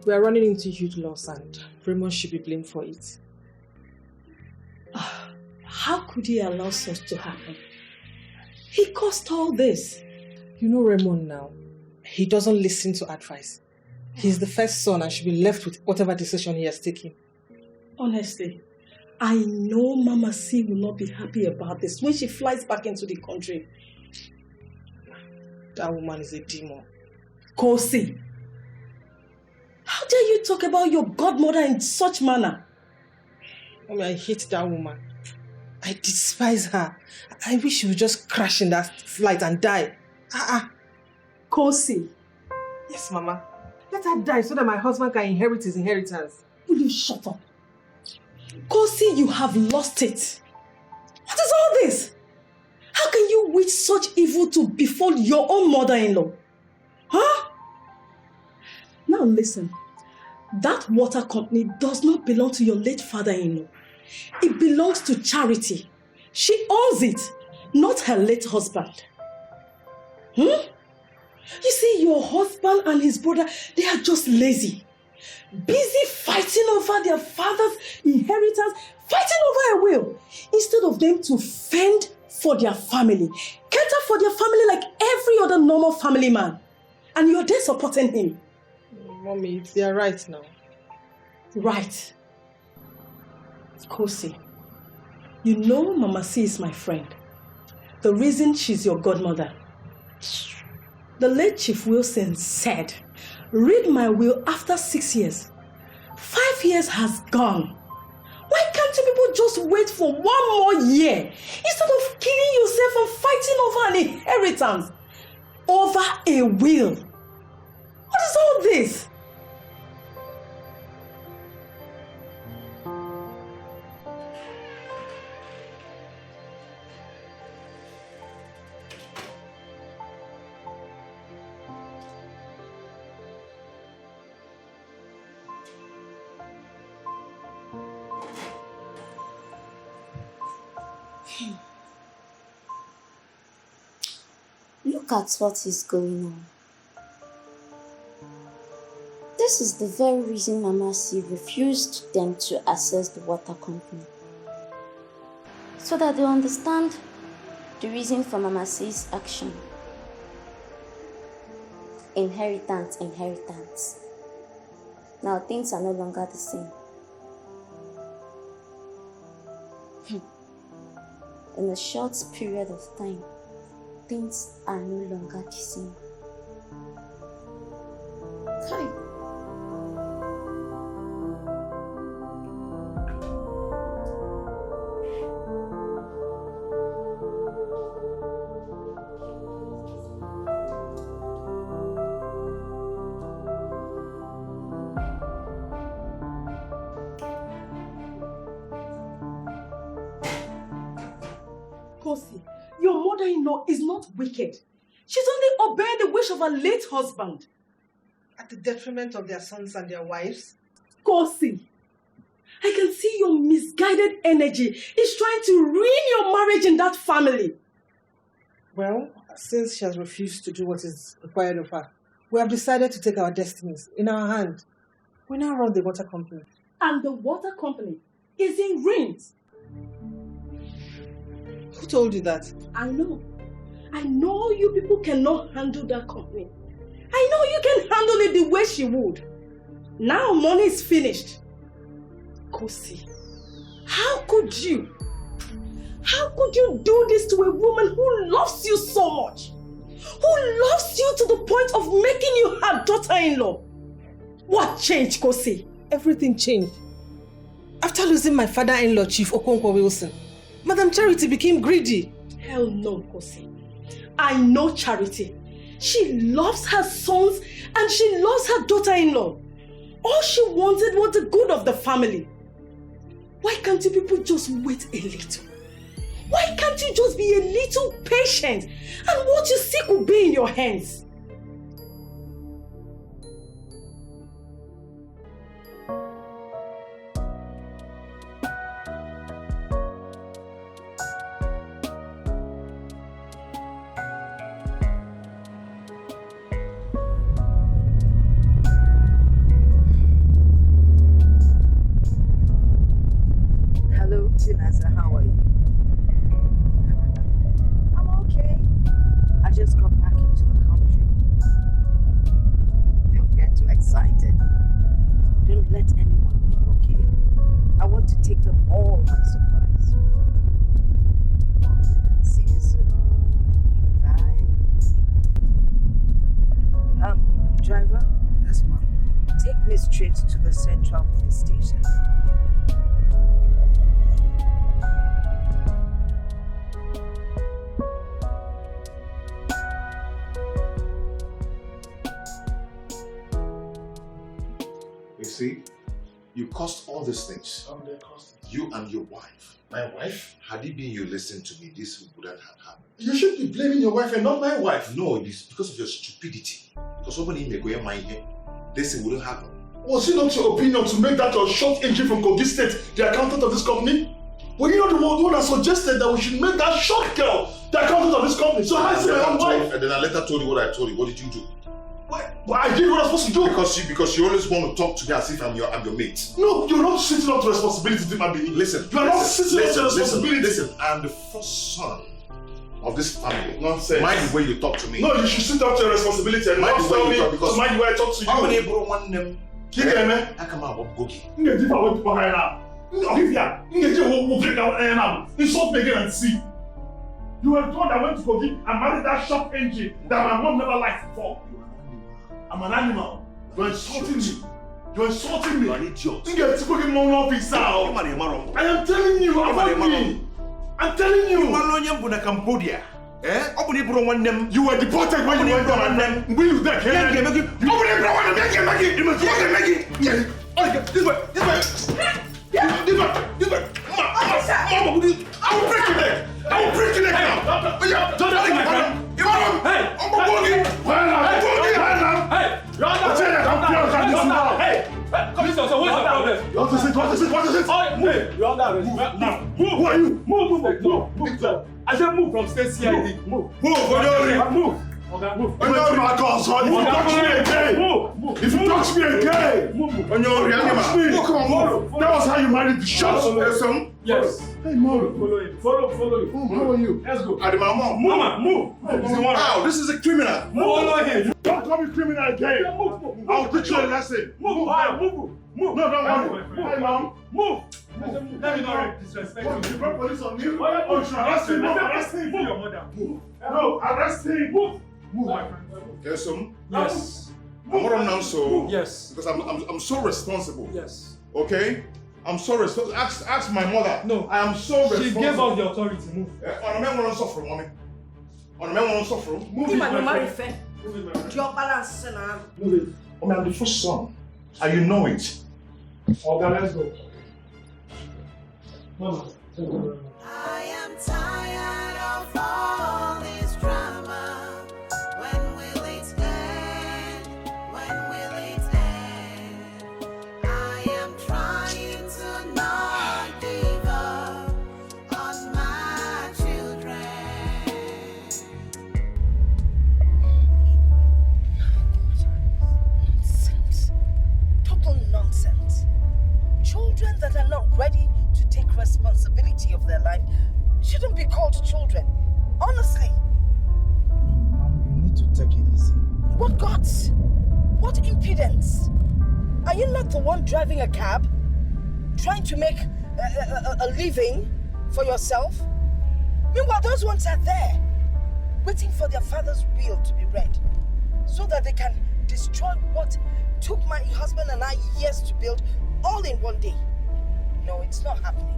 We are running into huge loss and Raymond should be blamed for it. How could he allow such to happen? He caused all this. You know Raymond now. He doesn't listen to advice. He's the first son and should be left with whatever decision he has taken. Honestly, I know Mama C will not be happy about this when she flies back into the country. That woman is a demon. Kosi, how dare you talk about your godmother in such manner? Mommy, I hate that woman. I despise her. I wish she would just crash in that flight and die. Kosi. Yes, Mama. Let her die so that my husband can inherit his inheritance. Will you shut up? Kosi, you have lost it. What is all this? How can you wish such evil to befall your own mother-in-law? Huh? Now listen. That water company does not belong to your late father-in-law. It belongs to Charity. She owns it, not her late husband. You see, your husband and his brother, they are just lazy. Busy fighting over their father's inheritance, fighting over a will, instead of them to fend for their family, cater for their family like every other normal family man. And you're there supporting him. Mommy, they are right now. Right. Kosi, you know Mama C is my friend. The reason she's your godmother. The late Chief Wilson said, read my will after 6 years. 5 years has gone. Why can't you people just wait for 1 more year instead of killing yourself and fighting over an inheritance? Over a will. What is all this? Look at what is going on. This is the very reason Mama C refused them to access the water company. So that they understand the reason for Mama C's action. Inheritance. Now things are no longer the same. In a short period of time, things are no longer the same. Kai. Kosi, your mother-in-law is not wicked. She's only obeying the wish of her late husband. At the detriment of their sons and their wives? Kosi, I can see your misguided energy is trying to ruin your marriage in that family. Well, since she has refused to do what is required of her, we have decided to take our destinies in our hand. We now run the water company. And the water company is in ruins. Who told you that? I know. I know you people cannot handle that company. I know you can handle it the way she would. Now money is finished. Kosi, how could you? How could you do this to a woman who loves you so much? Who loves you to the point of making you her daughter-in-law? What changed, Kosi? Everything changed. After losing my father-in-law, Chief Okonkwo Wilson, Madam Charity became greedy. Hell no, Kosi. I know Charity. She loves her sons and she loves her daughter-in-law. All she wanted was the good of the family. Why can't you people just wait a little? Why can't you just be a little patient and what you seek will be in your hands? greeting as a how are you? I'm okay. I just got back into the country. Don't get too excited. Don't let anyone know, okay? I want to take them all by surprise. See you soon. Bye. Driver? Yes, ma'am. Take me straight to the Central Police Station. You see, you caused all these things. You and your wife. My wife? Had it been you listened to me, this wouldn't have happened. You should be blaming your wife and not my wife. No, it is because of your stupidity. Because somebody may go in my head, this thing wouldn't happen. Was it not your opinion to make that a short entry from Kogi State the accountant of this company? Were you not the one that suggested that we should make that short girl the accountant of this company? So how is it my own wife? And then I later told you what I told you. What did you do? But I did what I was supposed to do. Because you always want to talk to me as if I'm your mate. No, you're not sitting up to responsibility, Dima Bini. Listen. You are not sitting up to responsibility. Listen, I'm the first son of this family. Nonsense. Mind the way you talk to me. No, you should sit up to your responsibility and not tell me because mind the way I talk to you. How many bro want them? Kigeme? I come out of Gogi. Nge diva went behind now. Olivia, Nge je will break down now. Insult me again and see. You were the one that went to Kogi and married that shop engine that my mom never liked before. I'm an animal. You're insulting me. You're insulting me. You're an idiot. Nge tipoke mom office now. I am telling you, avoid me. I'm telling you. Cambodia. You were deported when you went there. Will you there? This way. I will break your neck. I will break your neck now. Come so what's the problem? What is it? Move. You're under arrest. Now, move. Who are you? Move. I said move from state CID. Move. Move. Okay, move. If you touch me again. If you touch me again. Move. That was how you married the shots. Yes. Hey, Moro. Follow him. How are you? Let's go. Mama, Move. wow, this is a criminal. Follow him. Don't call me criminal again. Move. I'll teach you a lesson. Move. No, don't worry. Hey, Mom. Move. Let me not disrespect What, you you. brought police on me? Oh, yeah, Oh, you should arrest him. Arrest him. Move your mother. Move. No, arrest him. Move, my friend. Yes, Yes. I'm gonna now so Yes. because I'm so responsible. Yes. Okay? I'm so responsible. Ask my mother. No. I am so responsible. She gave us the authority. Move. On a man won't suffer, mommy. On a man won't suffer. Move it, my friend. Move it, my friend. Your balance now. Move it. I'm the first son. And you know it. Okay, let's go. Mama. I am tired of all this drama. When will it end? When will it end? I am trying to not give up on my children. Nonsense. Total nonsense. Children that are not ready to take responsibility of their life shouldn't be called children. Honestly. Mom, you need to take it easy. What guts? What impudence? Are you not the one driving a cab? Trying to make a living for yourself? Meanwhile, those ones are there, waiting for their father's will to be read, so that they can destroy what took my husband and I years to build all in one day. No, it's not happening.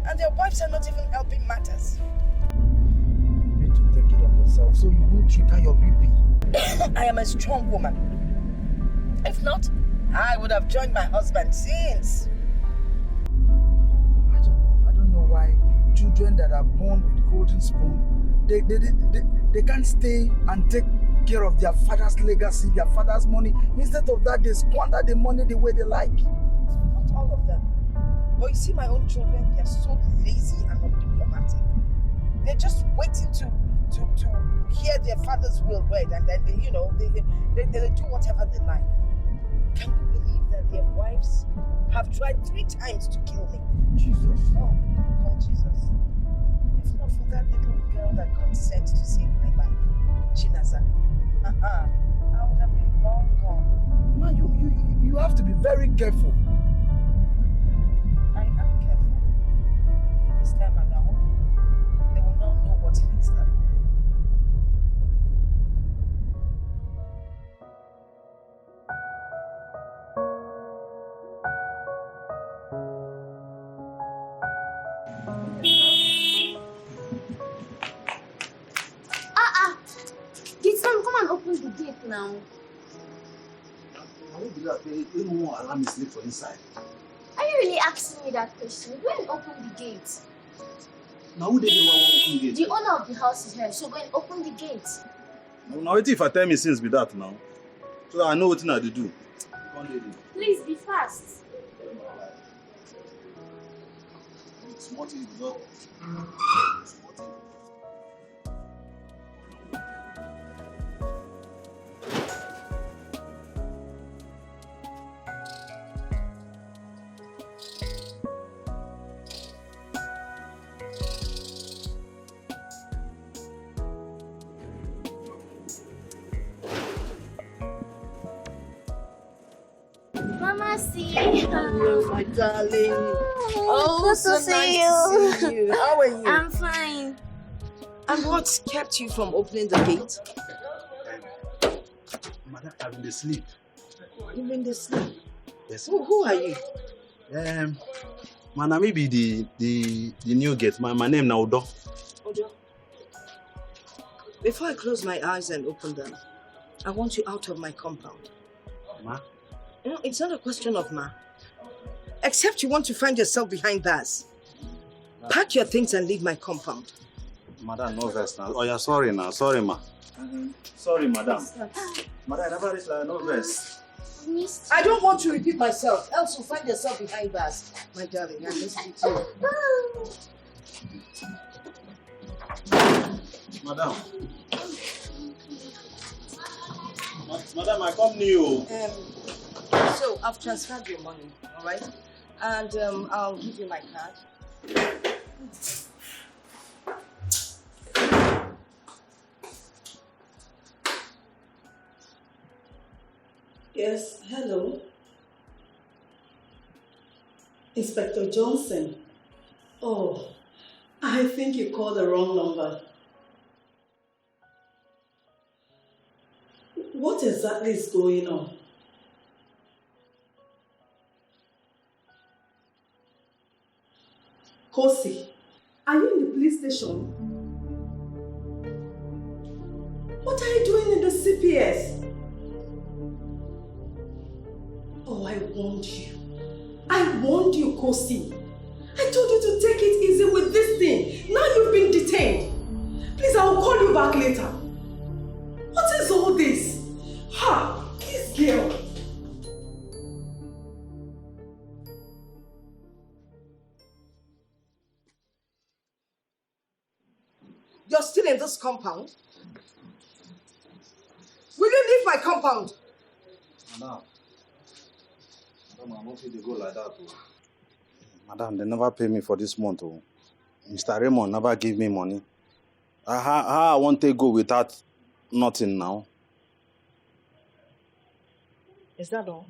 And their wives are not even helping matters. You need to take it on yourself so you won't trigger your BP. I am a strong woman. If not, I would have joined my husband since. I don't know why children that are born with golden spoon, they can't stay and take care of their father's legacy, their father's money. Instead of that, they squander the money the way they like. Not all of them. But you see, my own children, they're so lazy and undiplomatic. They're just waiting to hear their father's will read, and then they do whatever they like. Can you believe that that their wives have tried 3 times to kill me. Jesus. Oh, God, Jesus. If not for that little girl that God sent to save my life, Chinaza, I would have been long gone. Ma, you have to be very careful. I am careful. This time around, they will not know what hits them. Kids, come and open the gate now. I won't be that way. Even more alarm is late for inside. Are you really asking me that question? Go and open the gate. Now who did you want to open gate? The owner of the house is here, so go and open the gate. Now wait if I tell me since be that now. So that I know what I to do. Please be fast. It's what you do. Mama, see. Hello, my darling. Oh, good so to see nice you. to see you. How are you? I'm fine. And what kept you from opening the gate? Madam, I'm in the sleep. You've been asleep. Yes. Who are you? My name be the new gate. My name now Odo. Odo. Before I close my eyes and open them, I want you out of my compound. Ma? No, it's not a question of ma. Except you want to find yourself behind bars. Pack your things and leave my compound. Madam, no verse now. Oh yeah, sorry now. Sorry, ma. Sorry, madam. Madam, I never reached no verse. Missed. I don't want to repeat myself, else you'll find yourself behind bars. My darling, I miss you too. Madam. Madam, I come new. So I've transferred your money, all right? And I'll give you my card. Yes, hello. Inspector Johnson. Oh, I think you called the wrong number. What exactly is going on? Kosi, are you in the police station? What are you doing in the CPS? Oh, I warned you. I warned you, Kosi. I told you to take it easy with this thing. Now you've been detained. Please, I will call you back later. What is all this? Ha! This girl. You're still in this compound? Will you leave my compound? Madam. Madam, I'm not going to go like that. Oh. Madam, they never pay me for this month. Oh. Mr. Raymond never give me money. How I want to go without nothing now? Is that all?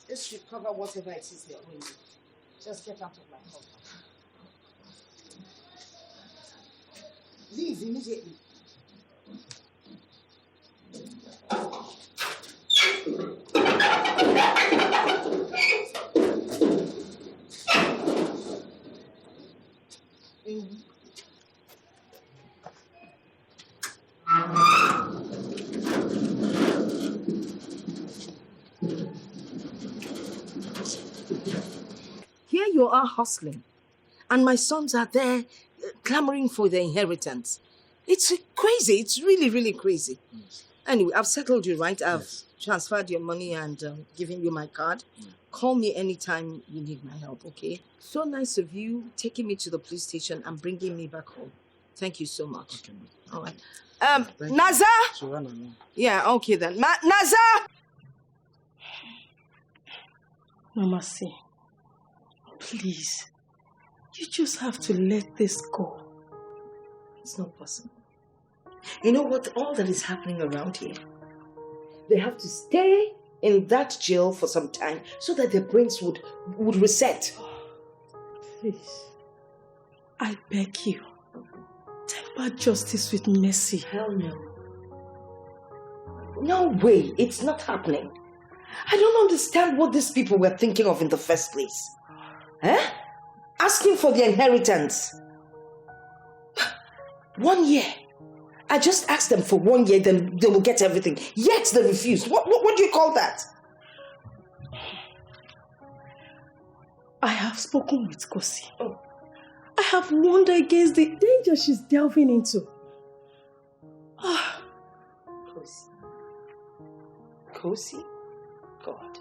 This should cover whatever it is they're owing you. Just get out of my compound. Leave immediately. Here you are hustling, and my sons are there clamoring for their inheritance. It's crazy. It's really, really crazy. Yes. Anyway, I've settled you, right? I've Yes. transferred your money and given you my card. Call me anytime you need my help, okay? So nice of you taking me to the police station and bringing me back home. Thank you so much. Okay, ma'am. All right. Thank you. Naza? Joanna, ma'am. Yeah, okay then. Naza! Mama C, please, you just have to let this go. It's not possible. You know what? All that is happening around here, they have to stay in that jail for some time so that their brains would reset. Please, I beg you, temper justice with mercy. Hell no. No way. It's not happening. I don't understand what these people were thinking of in the first place. Eh? Asking for the inheritance. 1 year. I just asked them for 1 year, then they will get everything. Yet they refused. What do you call that? I have spoken with Kosi. I have warned her against the danger she's delving into. Kosi. Kosi? God.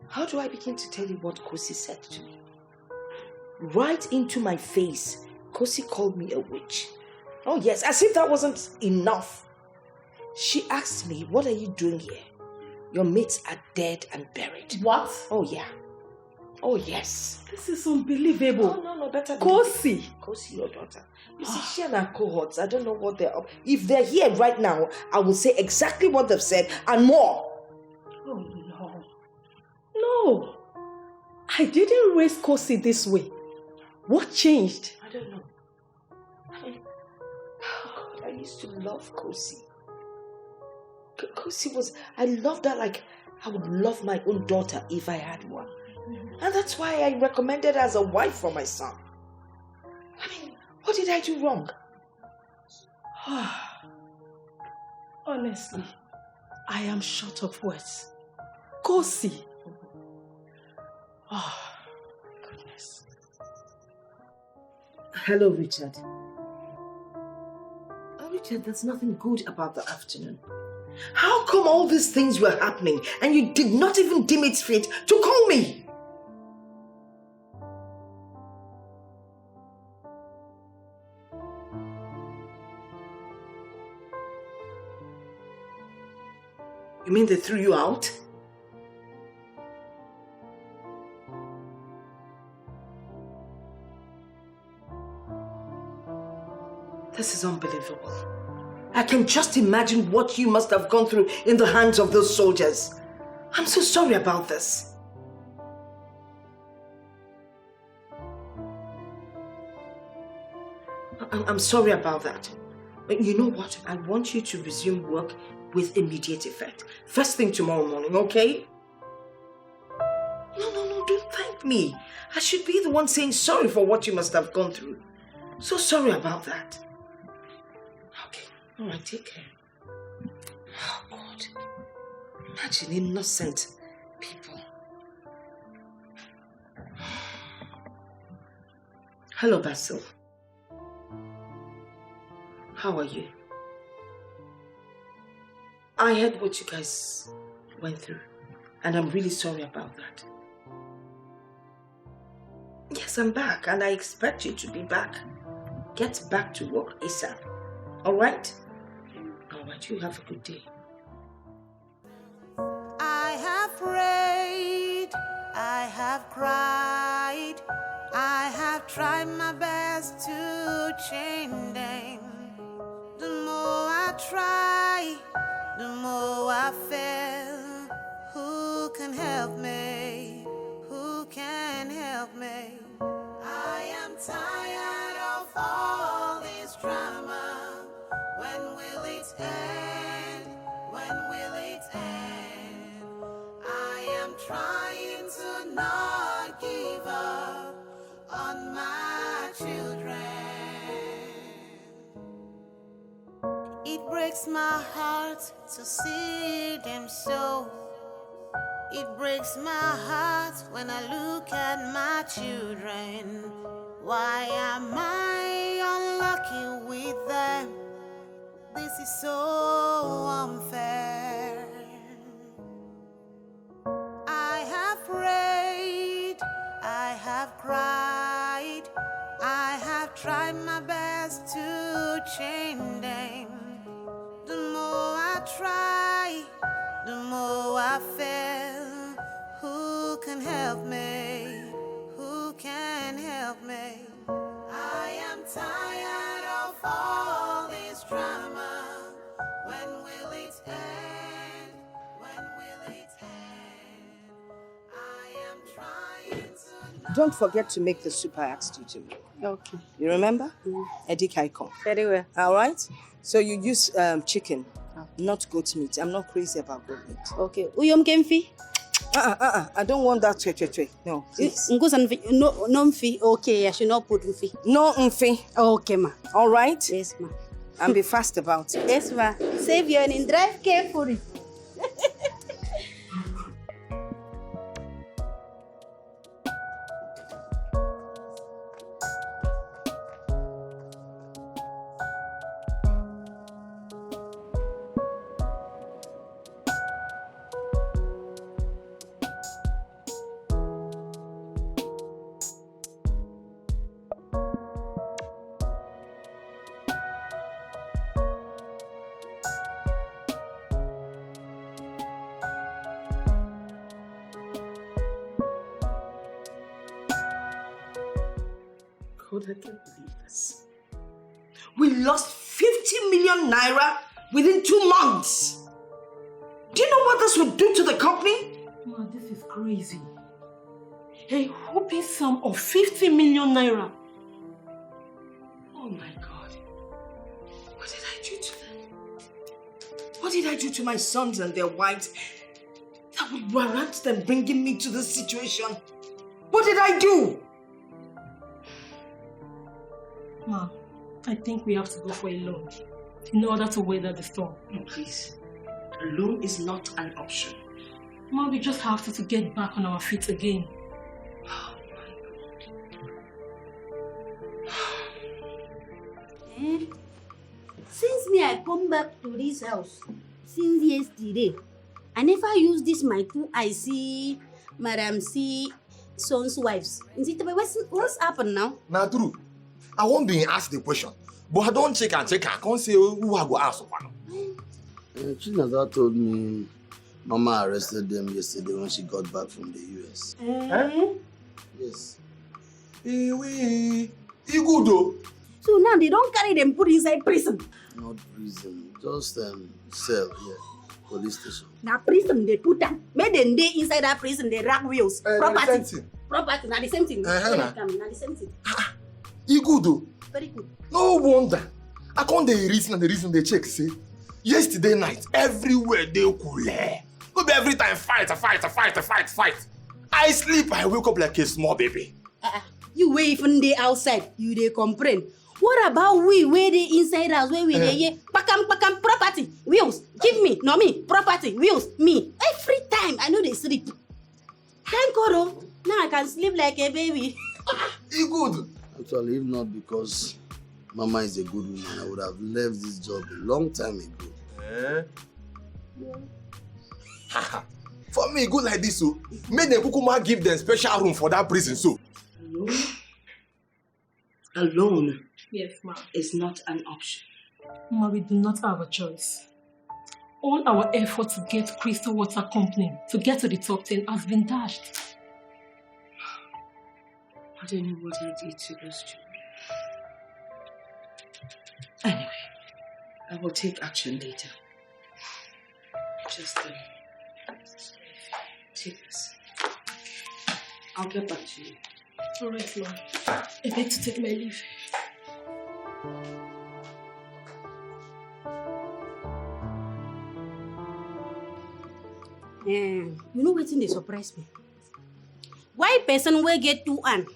How do I begin to tell you what Kosi said to me? Right into my face, Kosi called me a witch. Oh yes, as if that wasn't enough. She asked me, what are you doing here? Your mates are dead and buried. What? Oh yeah. Oh yes. This is unbelievable. No, better. Kosi. Kosi, your daughter. You see, she and her cohorts, I don't know what they're up. If they're here right now, I will say exactly what they've said and more. Oh no. No. I didn't raise Kosi this way. What changed? I don't know. Oh God, I used to love Kosi. Kosi was, I loved her like I would love my own daughter if I had one. And that's why I recommended her as a wife for my son. I mean, what did I do wrong? Honestly, I am short of words. Kosi. Oh, goodness. Hello, Richard. Richard, there's nothing good about the afternoon. How come all these things were happening and you did not even deem it fit to call me? You mean they threw you out? This is unbelievable. I can just imagine what you must have gone through in the hands of those soldiers. I'm so sorry about this. I'm sorry about that. But you know what? I want you to resume work with immediate effect. First thing tomorrow morning, okay? No, don't thank me. I should be the one saying sorry for what you must have gone through. So sorry about that. Okay, all right, take care. Oh, God. Imagine innocent people. Hello, Basil. How are you? I heard what you guys went through, and I'm really sorry about that. Yes, I'm back, and I expect you to be back. Get back to work ASAP. All right? All right, you have a good day. I have prayed, I have cried, I have tried my best to change them. The more I try, the more I fail. Who can help me? Who can help me? I am tired of all this drama. When will it end? When will it end? I am trying to not give up on my children. It breaks my heart to see them so. It breaks my heart when I look at my children. Why am I unlucky with them? This is so unfair. I have prayed, I have cried, I have try my best to change them. The more I try, the more I fail. Who can help me? Who can help me? I am tired of all this drama. When will it end? When will it end? I am trying to... Don't forget to make the soup I asked you to make. Okay. You remember? Edikaikon. Very well. All right? So you use chicken, not goat meat. I'm not crazy about goat meat. Okay. Uyom kemfi? I don't want that twe. No, please. No mfi. Okay, I should not put mfi. No mfi. Okay, ma. All right? Yes, ma. And be fast about it. Yes, ma. Save your and drive carefully. God, I can't believe this. We lost 50 million naira within 2 months. Do you know what this would do to the company? Ma, this is crazy. A whooping sum of 50 million naira. Oh my God. What did I do to them? What did I do to my sons and their wives that would warrant them bringing me to this situation? What did I do? Ma, I think we have to go for a loan in order to weather the storm. No, please. A loan is not an option. Ma, we just have to get back on our feet again. Oh my God. Since me I come back to this house, since yesterday, I never use this my 2 eyes see Madam C son's wives. What's happened now? Now true. I won't be asked the question, but I don't check. I can't say who I go ask for. Chinaza told me Mama arrested them yesterday when she got back from the US. Yes. You good though. So now they don't carry them put inside prison. Not prison, just cell, yeah, police station. Now prison they put them. Made them day inside that prison they rag wheels. Property. Property. Now the same thing. Now the same thing. You good though. Very good. No wonder. I can't the reason they check say. Yesterday night, everywhere they cool. Go be every time fight. I sleep, I wake up like a small baby. You wait even they outside, you they complain. What about we where they inside us where we they pakam property wheels give me no me property wheels me every time I know they sleep. Thank God, oh, now I can sleep like a baby. You good? Actually, if not because Mama is a good woman, I would have left this job a long time ago. Yeah. For me, good like this, so make them kukuma give them special room for that prison, so. Alone. Yes, ma. Is not an option. Ma, we do not have a choice. All our effort to get Crystal Water Company to get to the top 10 has been dashed. I don't know what I did to those children. Anyway, I will take action later. Just take this. I'll get back to you. All right, ma. I beg to take my leave. You know what thing they surprise me? Why person will get 2 hand?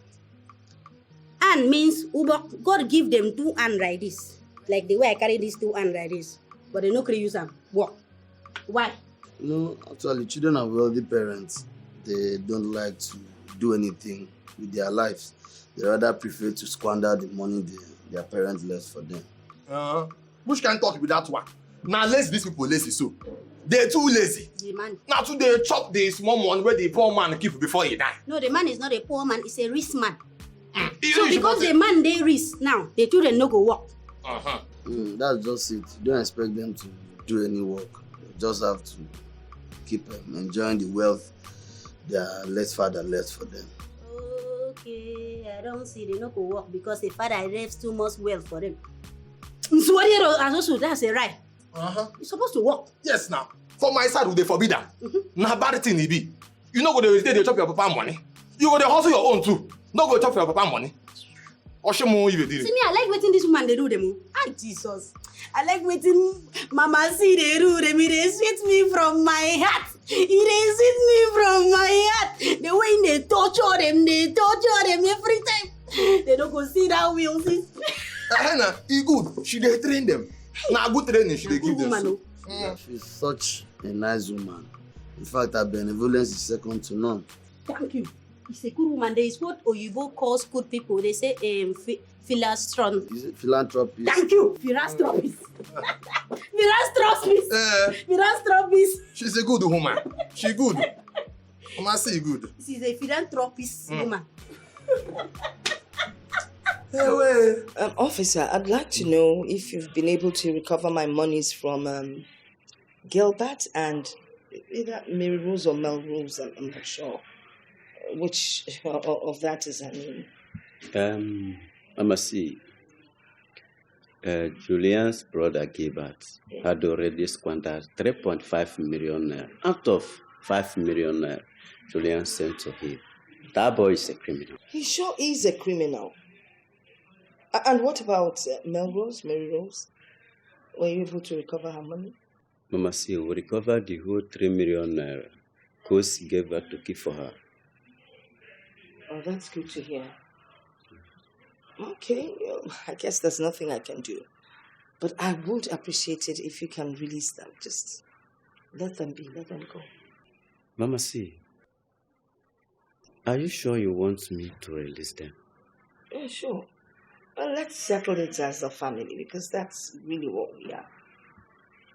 Hand means God give them 2 hand like this. Like the way I carry these 2 hand like this. But they no can use them. What? Why? No, actually, children of wealthy parents, they don't like to do anything with their lives. They rather prefer to squander the money their parents left for them. Which can talk with that one? Now let's these people lazy so. They're too lazy. The man. Now to they chop the small one where the poor man keep before he die. No, the man is not a poor man, it's a rich man. So because the man they risk now, the children no go work. That's just it. You don't expect them to do any work. You just have to keep enjoying the wealth their late father left for them. Okay, I don't see they no go work because the father left too much wealth for them. So what that's a right. You're supposed to work. Yes, now. For my side, they forbid that. Now, bad thing it be. You know, go they chop your papa money. You go they hustle your own too. No go chop your papa money. See me, I like waiting this woman they do them. Ah, Jesus. I like waiting Mama see they do them. They sweet me from my heart. They sweet me from my heart. The way they torture them every time. They don't go see that wheel. Hannah, he good. She they train them. Now good training she they give them. Yeah, she's such a nice woman. In fact, her benevolence is second to none. Thank you. It's a good woman. There is what Oyibo calls good people. They say philanthropist. Is it philanthropist? Thank you. Philanthropist. Philanthropist. She's a good woman. She good. Mama say good. She's a philanthropist woman. Officer, I'd like to know if you've been able to recover my monies from Gilbert and either Mary Rose or Melrose. I'm not sure which of that is her name. Mama see, Julian's brother Gilbert had already squandered 3.5 million naira. Out of 5 million naira, Julian sent to him. That boy is a criminal. He sure is a criminal. And what about Melrose, Mary Rose? Were you able to recover her money? Mama see, we recovered the whole 3 million naira Kosi gave her to keep for her. Oh, that's good to hear. Okay, I guess there's nothing I can do. But I would appreciate it if you can release them. Just let them be, let them go. Mama see, are you sure you want me to release them? Yeah, sure. Well, let's settle it as a family because that's really what we are.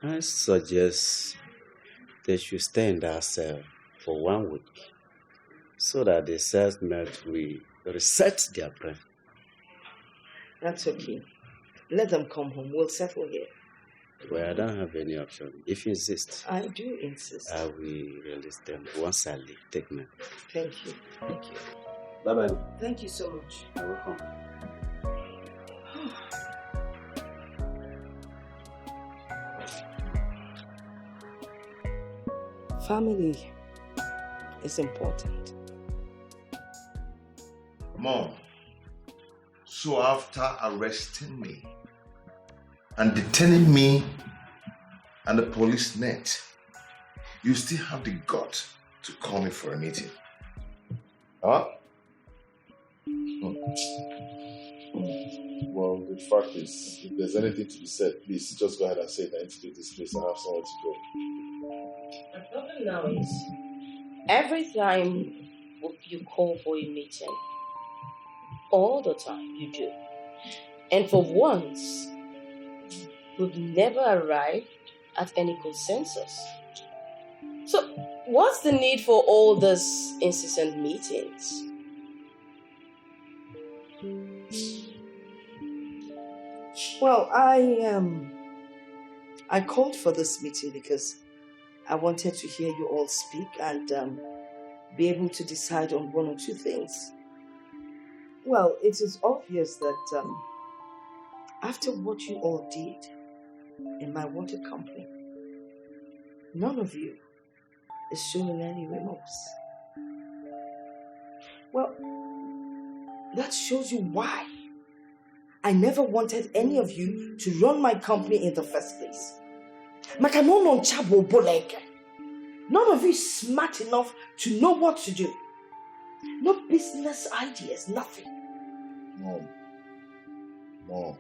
I suggest they should stay in that cell for 1 week so that the cellmates will reset their brain. That's okay. Let them come home. We'll settle here. Well, I don't have any option. If you insist, I do insist. I will release them once I leave. Take me. Thank you. Thank you. Bye-bye. Thank you so much. You're welcome. Family is important. Mom, so after arresting me and detaining me and the police net, you still have the gut to call me for a meeting? Huh? Well, the fact is, if there's anything to be said, please just go ahead and say it. I need to leave this place and have somewhere to go. The problem now is, every time you call for a meeting, all the time you do. And for once, we've never arrived at any consensus. So, what's the need for all these incessant meetings? Well, I called for this meeting because I wanted to hear you all speak and be able to decide on one or two things. Well, it is obvious that after what you all did in my water company, none of you is showing any remorse. Well, that shows you why I never wanted any of you to run my company in the first place. None of you is smart enough to know what to do. No business ideas, nothing. Mom,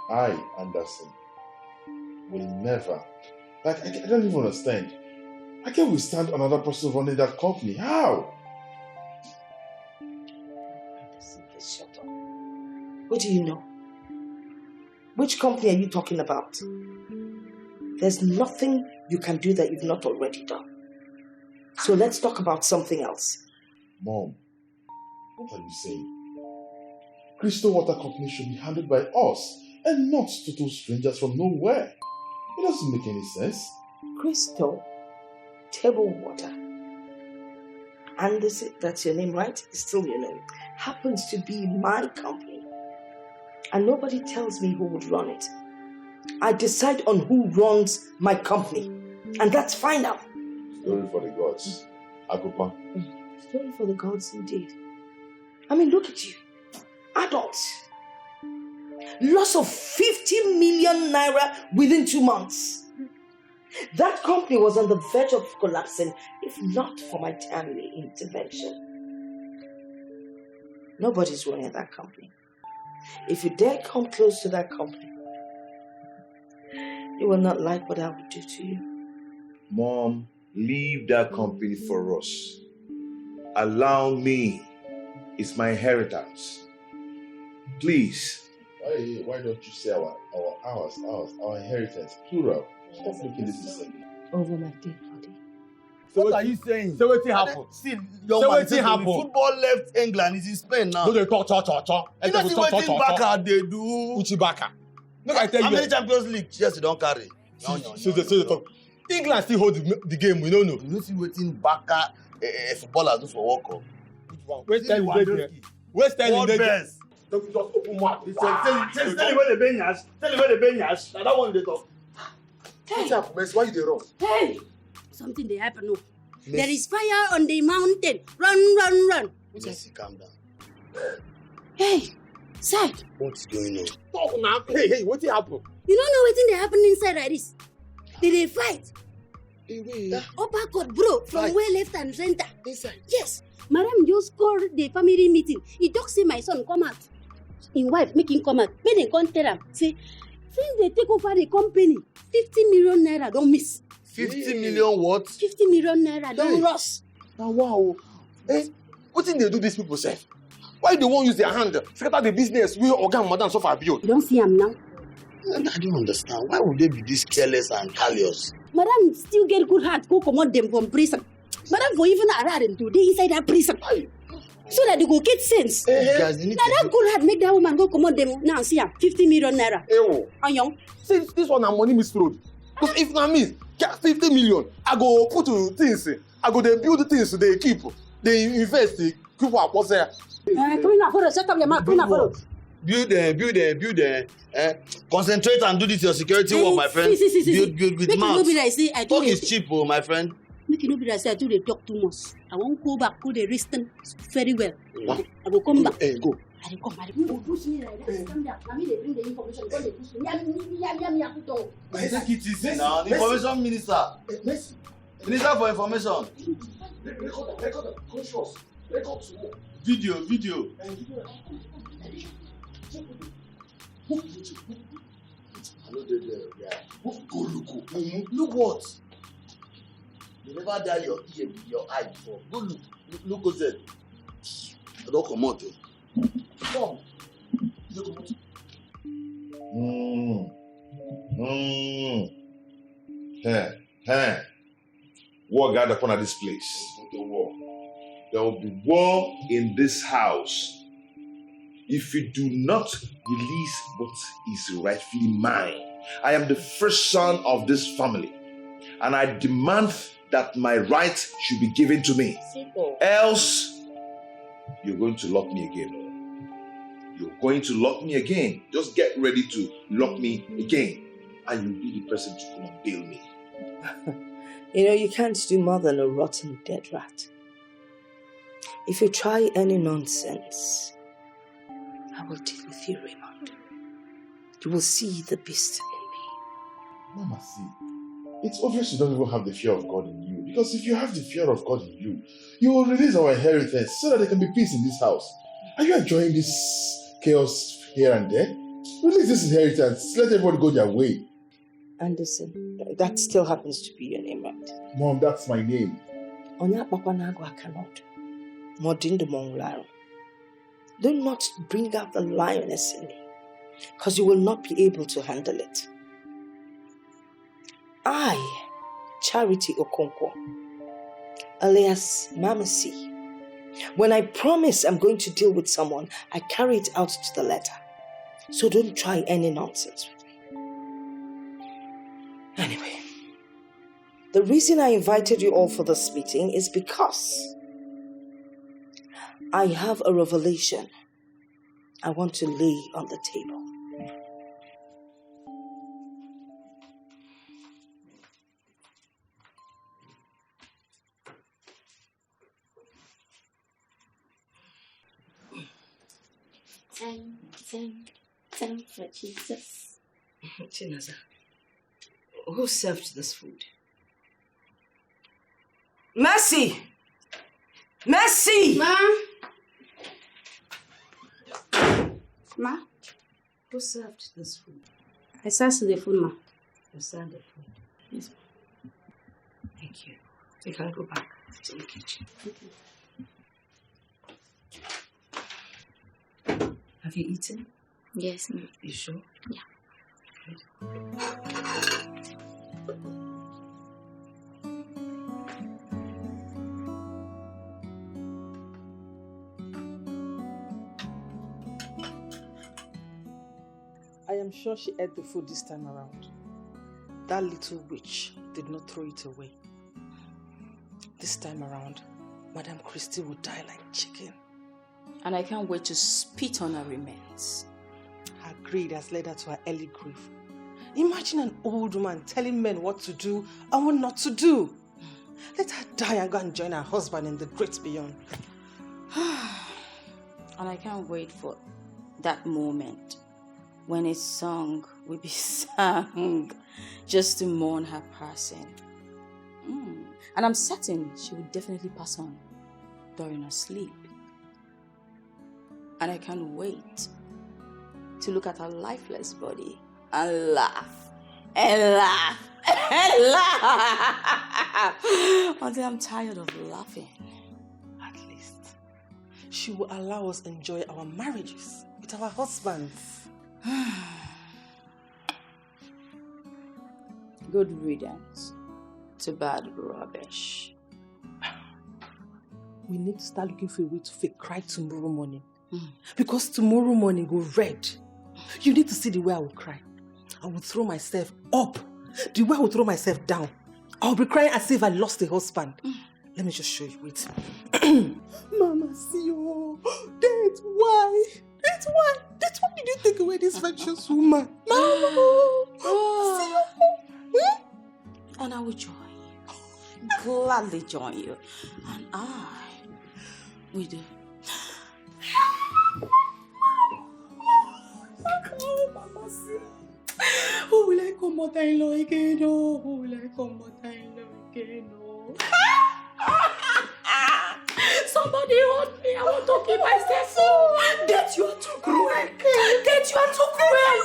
I, Anderson, will never, I don't even understand. I can't withstand another person running that company. How? Anderson, just shut up. What do you know? Which company are you talking about? There's nothing you can do that you've not already done. So let's talk about something else. Mom, what are you saying? Crystal Water Company should be handled by us and not total strangers from nowhere. It doesn't make any sense. Crystal Table Water. And that's your name, right? It's still your name. Happens to be my company. And nobody tells me who would run it. I decide on who runs my company. And that's final. Story for the gods. Akupa. Story for the gods indeed. I mean, look at you. Adults. Loss of 50 million naira within 2 months. That company was on the verge of collapsing if not for my timely intervention. Nobody's running that company. If you dare come close to that company, you will not like what I will do to you. Mom, leave that company for us. Allow me. It's my inheritance. Please. Why don't you say our inheritance, plural? Stop making this the same. Over my dead body. So what are you saying? So what happen? See, young man, happen. Football left England, is in Spain now. No, they talk. You know, see what Baka they do. Uchi Baka. No, I tell you. How many Champions League chairs you don't carry? So they talk. England still hold the game, we don't know. You know, see what Baka footballers do for World Cup. Where's time there? Where's time there? Just open mouth. Tell me where the Benyas. Tell me where the Benyas. Now that one they talk. Hey. Why you dey run? Hey! Something they happen, no. There is fire on the mountain. Run. Jesse, calm down. Hey, side. What's going on? Talk now. Hey, what happen? You don't know what thing they happen inside like this. They fight. Hey, Upper court, bro, from Fight. where left and center. Inside. Yes. Madam just called the family meeting. He talk say my son come out. His wife make him come out. Make them come tell him. Say, since they take over the company, 50 million naira don't miss. 50 million what? 50 million naira don't loss. Now wow. Hey, what thing they do these people say? Why they won't use their hand? Scatter the business we organ madam so far build. You don't see him now? I don't understand. Why would they be this careless and callous? Madam still get good heart, go command them from prison. Madam for even allow them to they inside that prison. So that they go get sense. Now that good heart make that woman go command them now see her 50 million naira. Ewo. Anyong. Since this one na money misroad. Because if na me, get 50 million, I go put to things. I go they build things they keep. They invest, keep what was there. Clean up for shut up your mouth, clean up for Build them. Concentrate and do this your security work, my friend. See. Build with Make mouth. it no be like say I Talk is cheap, oh, my friend. Make it no be like say I do they talk too much. I won't go back, go they listen very well. I will come back. Hey, go. I will come. You will push me like that. Come there. I mean they bring the information. Go they push me. Yam. Take it easy now. The information minister. Minister for information. Record. Conscious. Record to more. Video. Go look. Look what? You never dye your ear with your eye before. Go look. Look what's that. I don't come out. Come. You come out. Hey. War gathered upon this place. There will be war in this house if you do not release what is rightfully mine. I am the first son of this family, and I demand that my right should be given to me. Simple. Else, you're going to lock me again. You're going to lock me again. Just get ready to lock me again, and you'll be the person to come and bail me. You know, you can't do more than a rotten dead rat. If you try any nonsense, I will deal with you, Raymond. You will see the beast in me. Mama, see, it's obvious you don't even have the fear of God in you. Because if you have the fear of God in you, you will release our inheritance so that there can be peace in this house. Are you enjoying this chaos here and there? Release this inheritance. Let everybody go their way. Anderson, that still happens to be your name, right? Mom, that's my name. Onya Papa Nagwa cannot. Modindo Mongularo. Do not bring out the lioness in me, because you will not be able to handle it. I, Charity Okonkwo, alias Mama C, When I promise I'm going to deal with someone, I carry it out to the letter. So don't try any nonsense with me. Anyway, the reason I invited you all for this meeting is because I have a revelation I want to lay on the table. Time for Jesus. Chinaza, who served this food? Mercy! Mercy! Ma? Ma? Who served this food? I served the food, ma. You served the food? Yes, ma. Thank you. You can go back to the kitchen. Okay. Have you eaten? Yes, ma. You sure? Yeah. Good. I am sure she ate the food this time around. That little witch did not throw it away. This time around, Madame Christie will die like chicken. And I can't wait to spit on her remains. Her greed has led her to her early grave. Imagine an old woman telling men what to do and what not to do. Let her die and go and join her husband in the great beyond. And I can't wait for that moment when a song will be sung just to mourn her passing. And I'm certain she will definitely pass on during her sleep. And I can't wait to look at her lifeless body and laugh and laugh and laugh until I'm tired of laughing. At least, she will allow us enjoy our marriages with our husbands. Good riddance to bad rubbish. We need to start looking for a way to fake cry tomorrow morning. Because tomorrow morning go red. You need to see the way I will cry. I will throw myself up. The way I will throw myself down. I'll be crying as if I lost a husband. Let me just show you. Wait. Mama, see you. That's why. That's why. That's why did you take away this righteous woman? Mama. See you. And I will join you. Gladly join you. And I will do. Oh, Mama, see. Who will I come mother-in-law again? Oh, who will I come mother-in-law again? Oh. Somebody hold me. I want to kill myself. Oh, that you are too cruel. That you are too cruel.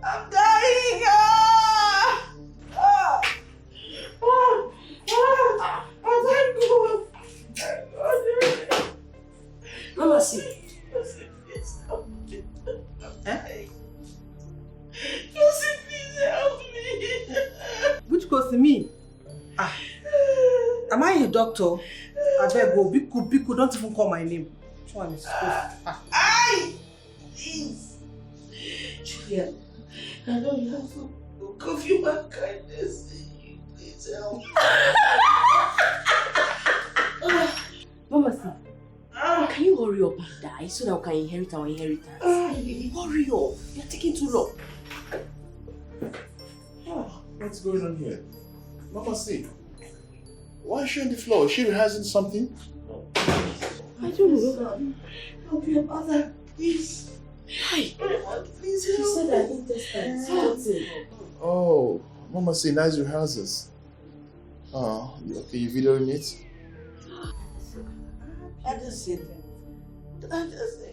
I'm dying! Mama, see. Lucy, please help me. Which goes to me? Am I a doctor? I beg go, Biku, don't even call my name. Which one is Please. Julia, I know you have to give you my kindness. Please help me. Mama, see. Can you hurry up and die so that we can inherit our inheritance? Hurry up. You're taking too long. What's going on here? Mama, see. Why is she on the floor? Is she rehearsing something? I don't know. Help your mother, please. Hi. Please help. She said I intestine. Something. Oh, Mama, see, nice rehearsals. Oh, okay, you videoing it? I just said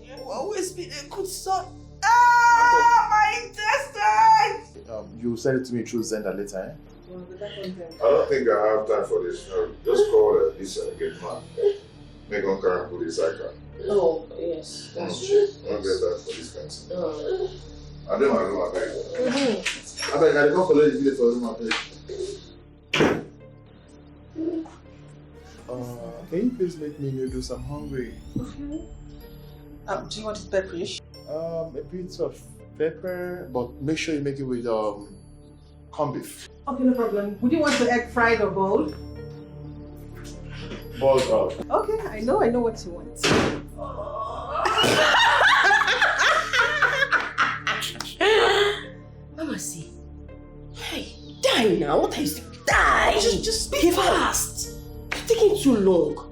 you always been a good son. My intestines! You send it to me through Zenda later, eh? I don't think I have time for this. Just call this again, man. Make on car and put this icon. Oh, yes, that's true. I don't get that for this kind of thing. Oh. I don't know, I beg. I beg, I don't collect the video for my page. Can you please make me noodles? I'm hungry. Okay. Do you want it pepperish? A bit of pepper, but make sure you make it with corned beef. Okay, no problem. Would you want the egg fried or boiled? Boiled. Okay, I know what you want. Mama, see. Hey, die now. What are you saying? Die! Just be fast. You're taking too long.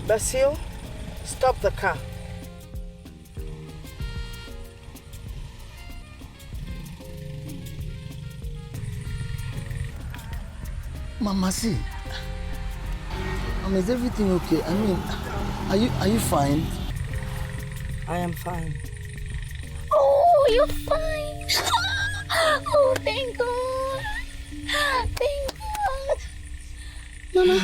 Basil, stop the car. Mama, see. Is everything okay? I mean, are you fine? I am fine. Oh, you're fine. Oh, thank God. Thank God. Mama,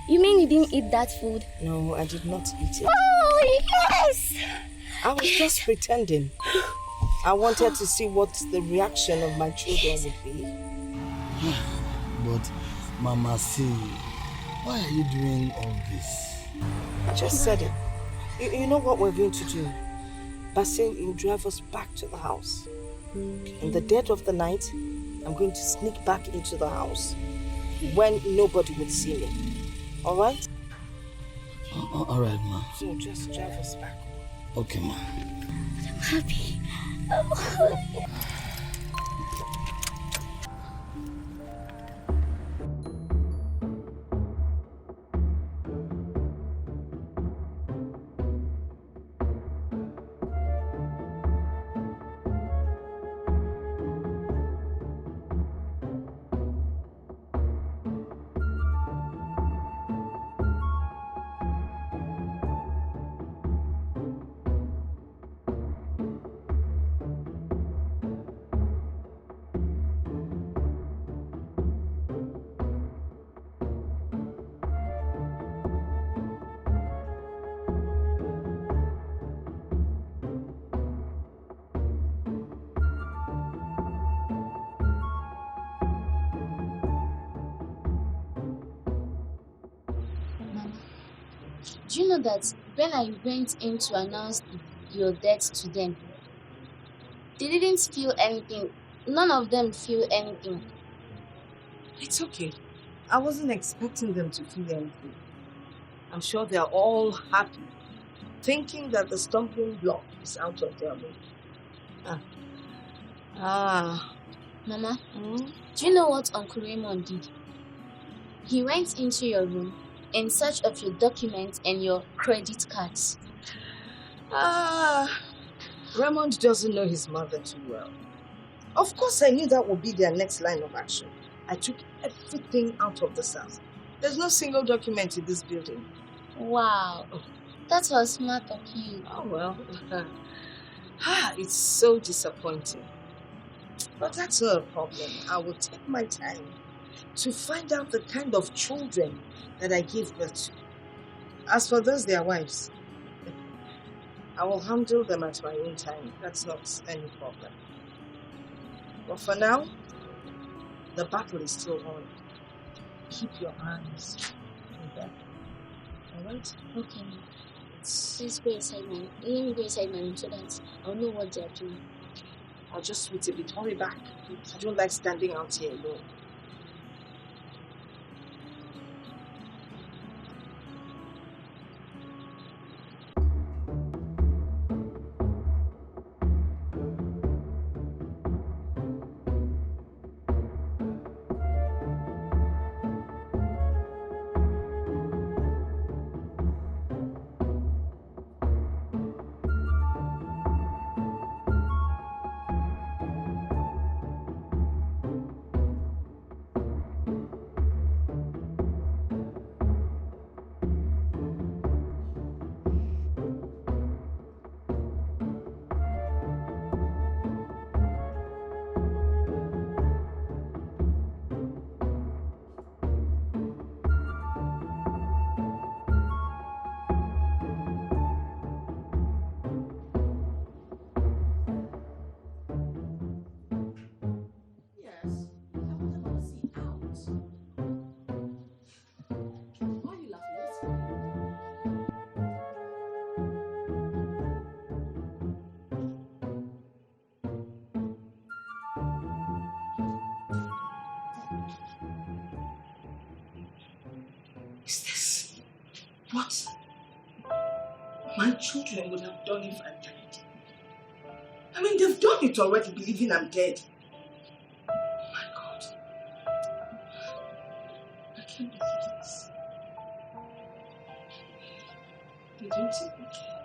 you mean you didn't eat that food? No, I did not eat it. Oh, yes. I was just pretending. I wanted to see what the reaction of my children would be. But, Mama, see, why are you doing all this? I just said it. You know what we're going to do? Basil will drive us back to the house. In the dead of the night, I'm going to sneak back into the house when nobody would see me. All right? All right, Ma. So just drive us back. Okay, Ma. I'm happy. Do you know that when I went in to announce your death to them, they didn't feel anything. None of them feel anything. It's okay. I wasn't expecting them to feel anything. I'm sure they're all happy, thinking that the stumbling block is out of their way. Mama, do you know what Uncle Raymond did? He went into your room in search of your documents and your credit cards. Raymond doesn't know his mother too well. Of course, I knew that would be their next line of action. I took everything out of this house. There's no single document in this building. Wow, that was smart of you. Oh, well. It's so disappointing. But that's not a problem. I will take my time to find out the kind of children that I gave birth to. As for those, their wives, I will handle them at my own time. That's not any problem. But for now, the battle is still on. Keep your eyes on them. Alright? Okay. Please go inside my room. Let me go inside my room so that I'll know what they're doing. I'll just wait a bit. Hurry back. I don't like standing out here alone. What my children would have done if I died. I mean, they've done it already, believing I'm dead. Oh my God. I can't believe this. They don't even care.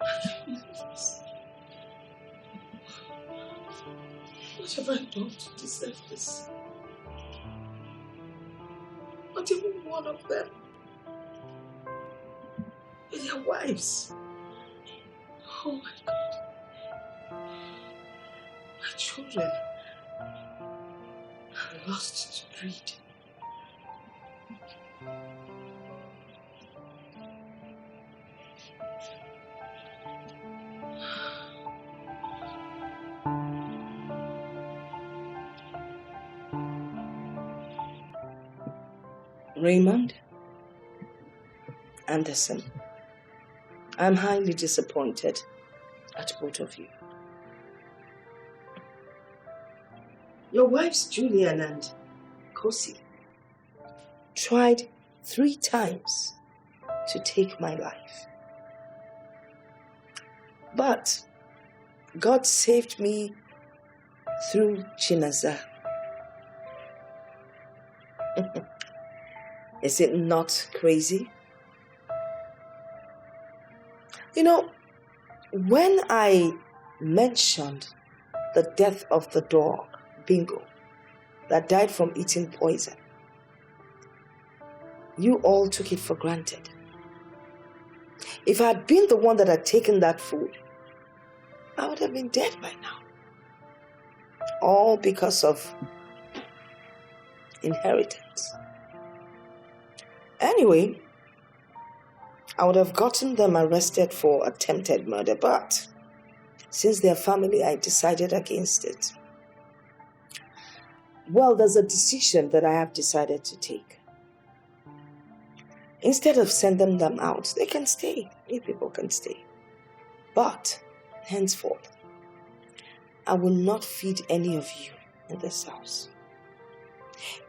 I can't believe this. What have I done to deserve this? Not even one of them. With their wives. Oh my God. My children are lost to breed. Raymond, Anderson, I'm highly disappointed at both of you. Your wives, Julian and Kosi, tried 3 times to take my life. But God saved me through Chinaza. Is it not crazy? You know, when I mentioned the death of the dog, Bingo, that died from eating poison, you all took it for granted. If I had been the one that had taken that food, I would have been dead by now. All because of inheritance. Anyway, I would have gotten them arrested for attempted murder, but since they're family, I decided against it. Well, there's a decision that I have decided to take. Instead of sending them out, they can stay. You people can stay. But, henceforth, I will not feed any of you in this house.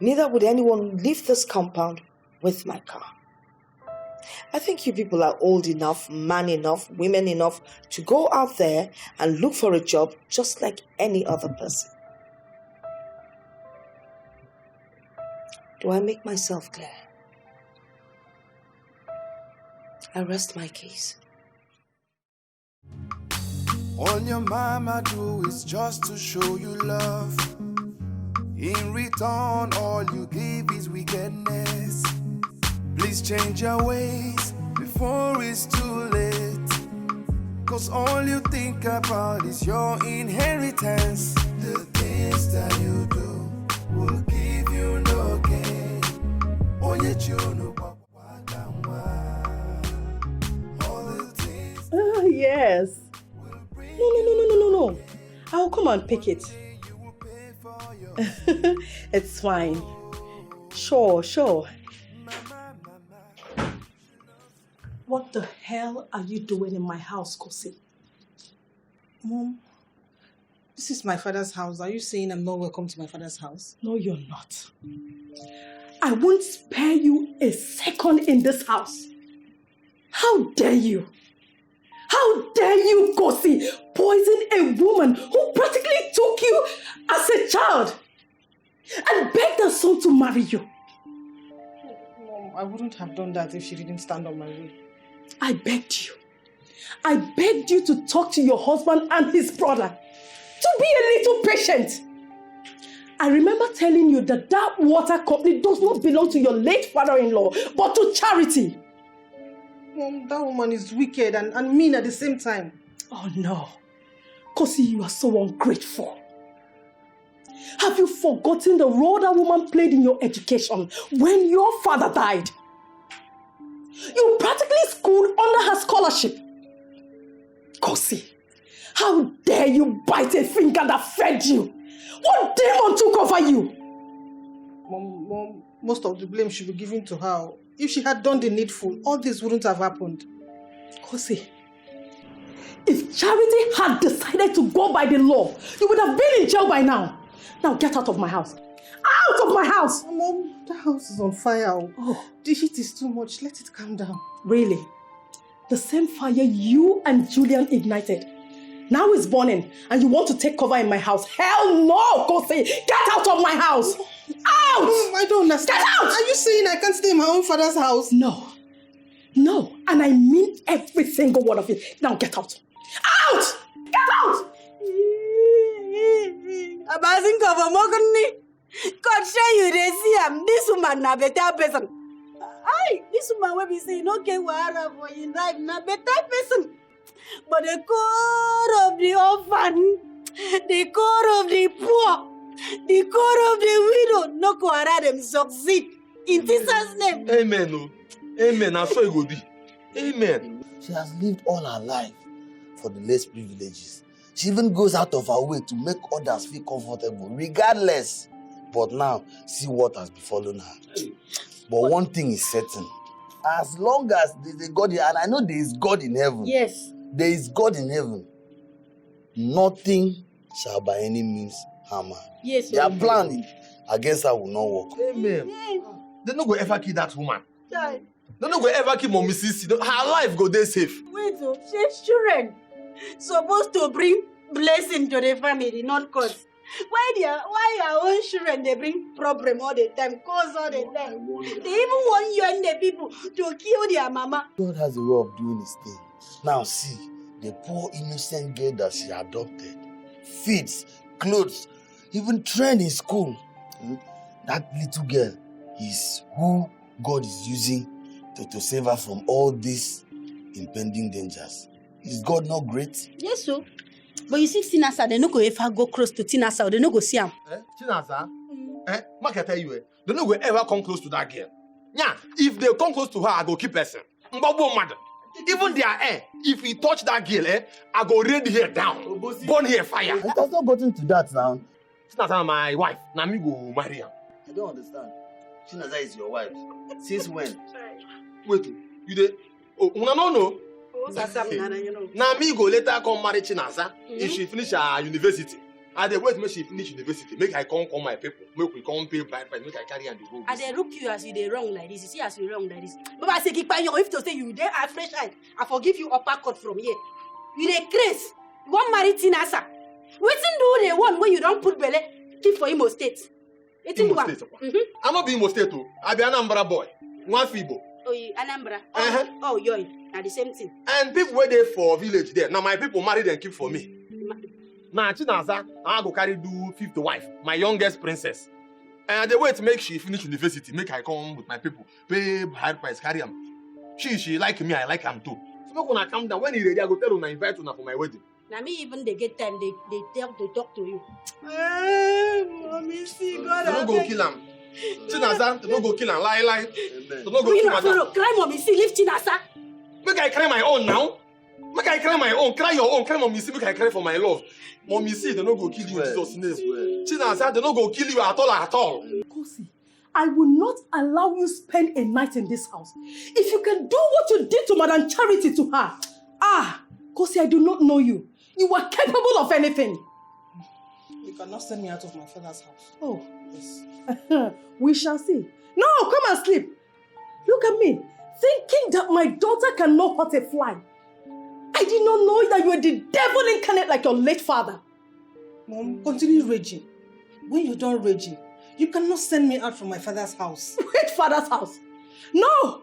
Neither would anyone leave this compound with my car. I think you people are old enough, man enough, women enough to go out there and look for a job just like any other person. Do I make myself clear? I rest my case. All your mama do is just to show you love. In return, all you give is wickedness. Please change your ways before it's too late. Cause all you think about is your inheritance. The things that you do will give you no gain. Yes. No. I'll come and pick it. It's fine. Sure. What the hell are you doing in my house, Kosi? Mom, this is my father's house. Are you saying I'm not welcome to my father's house? No, you're not. I won't spare you a second in this house. How dare you? How dare you, Kosi, poison a woman who practically took you as a child and begged her son to marry you? Mom, I wouldn't have done that if she didn't stand on my way. I begged you. I begged you to talk to your husband and his brother. To be a little patient. I remember telling you that that water company does not belong to your late father-in-law, but to Charity. Mom, that woman is wicked and mean at the same time. Oh no. Kosi, you are so ungrateful. Have you forgotten the role that woman played in your education when your father died? You practically schooled under her scholarship. Kosi, how dare you bite a finger that fed you? What demon took over you? Mom, most of the blame should be given to her. If she had done the needful, all this wouldn't have happened. Kosi, if Charity had decided to go by the law, you would have been in jail by now. Now get out of my house. out of my house! Mom, the house is on fire. Oh, the heat is too much. Let it calm down. Really? The same fire you and Julian ignited. Now it's burning and you want to take cover in my house. Hell no, Kosi! Get out of my house! Out! Mom, I don't understand. Get out! Are you saying I can't stay in my own father's house? No. No, and I mean every single one of it. Now get out! Out! Get out! Abazin cover Mogani. God show you they see him. This woman na better person. Aye, this woman will be saying, okay, whatever for you life, na better person. But the core of the orphan, the core of the poor, the core of the widow, no Kuara them succeed. In Jesus' name. Amen. Oh. Amen. That's so it will be. Amen. She has lived all her life for the less privileges. She even goes out of her way to make others feel comfortable, regardless. But now, see what has befallen her. But one thing is certain. As long as there is a God here, and I know there is God in heaven. Yes. There is God in heaven. Nothing shall by any means harm her. Yes. Their plan against her will not work. Amen. They no go ever kill that woman. Die. They no go ever kill Mommy Sisi. Her life go there safe. Wait, oh, she's children supposed to bring blessing to the family, not cause. Why our own children they bring problem all the time, cause all the time. They even want you and the people to kill their mama. God has a way of doing his thing. Now see, the poor innocent girl that she adopted, feeds, clothes, even trained in school. That little girl is who God is using to save her from all these impending dangers. Is God not great? Yes, so. But you see, Tinasa, they no go ever go close to Tinasa, or they no go see him. Tinasa? Mark, I tell you, they no go ever come close to that girl. Yeah, if they come close to her, I go keep person. Mbabo mother. Even their if we touch that girl, I go rain the hair down, burn her fire. It has not gotten to that now. Tinasa, my wife. Now me go marry her. I don't understand. Tinasa is your wife. Since when? Wait, you dey? Oh, no. Now me go later come marry Chinasa if she finish her university. I dey wait make she finish university. Make I come my people. Make we come pay bride price. Make I carry and go. I dey look you as you dey wrong like this. You see as you wrong like this. But I say keep quiet. If to say you dey a fresh eye, I forgive you uppercut from here. You dey craze. You want marry Tinasa. Wetin do the one when you don't put belle keep for Imo State? Imo State. I'm not be Imo State too. I be Anambra boy. One Fibo. Oh, you Anambra. Oh, you're na the same thing. And people were there for village there. Now my people married and keep for me. Now Chinasa, I go carry do fifth wife, my youngest princess. And they wait to make she finish university, make I come with my people, pay high price, carry him. She like me, I like him too. So when I come down, when he ready, I go tell her I invite her for my wedding. Now me even they get time, they tell to talk to you. Mommy, see God. They don't go kill him. Chinasa, they don't go kill him, lie. They don't go kill him. Cry, mommy, see, leave Chinasa. Make I cry my own now. Make I cry my own. Cry your own. Cry Mommy see. Make I cry for my love. Mommy see, they no go kill you in Jesus' name. Chinasa, they no go kill you at all. Kosi, I will not allow you spend a night in this house. If you can do what you did to Madam Charity to her. Kosi, I do not know you. You are capable of anything. You cannot send me out of my father's house. Oh. Yes. We shall see. No, come and sleep. Look at me. Thinking that my daughter cannot hurt a fly. I did not know that you were the devil incarnate like your late father. Mom, continue raging. When you're done raging, you cannot send me out from my father's house. Which father's house? No!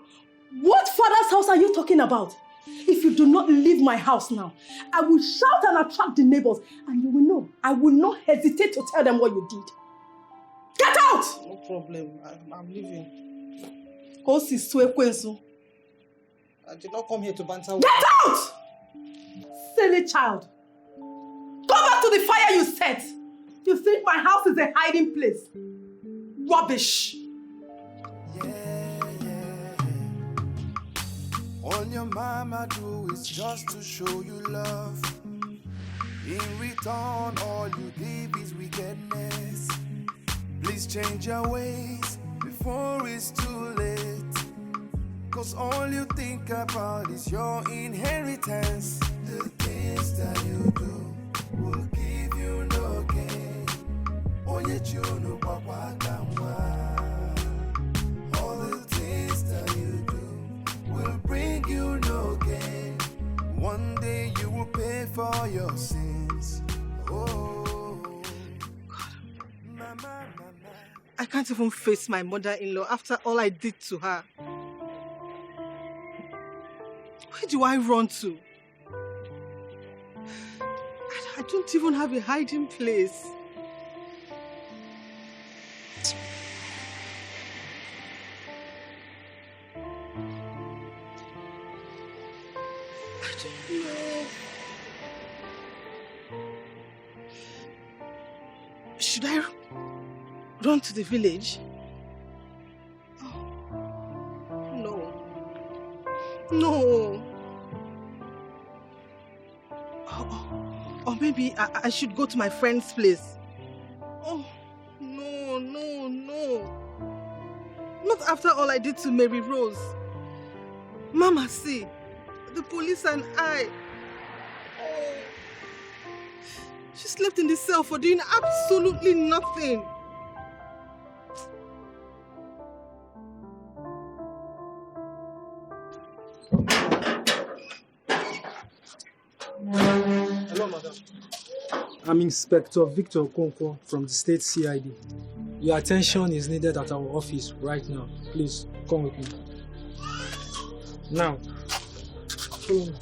What father's house are you talking about? If you do not leave my house now, I will shout and attract the neighbors, and you will know I will not hesitate to tell them what you did. Get out! No problem. I'm leaving. Kosi Swekwensu. I did not come here to banter with Get out! Silly child. Go back to the fire you set. You think my house is a hiding place? Rubbish. All your mama do is just to show you love. In return, all you give is wickedness. Please change your ways before it's too late. Cause all you think about is your inheritance. The things that you do will give you no gain. Onye chunu papa kamwa. day you will pay for your sins. Oh, mama. I can't even face my mother-in-law after all I did to her. Where do I run to? I don't even have a hiding place. I don't know. Should I run to the village? Oh, no. No. Or maybe I should go to my friend's place. Oh, no. Not after all I did to Mary Rose. Mama, see, the police and I. Oh. She slept in the cell for doing absolutely nothing. Hello, madam. I'm Inspector Victor Okonkwo from the State CID. Your attention is needed at our office right now. Please, come with me. Now, follow me.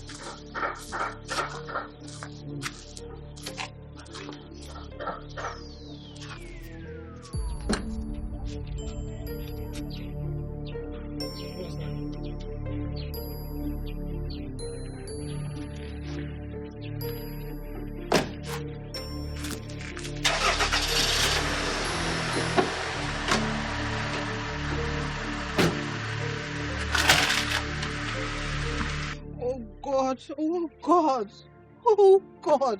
Oh God.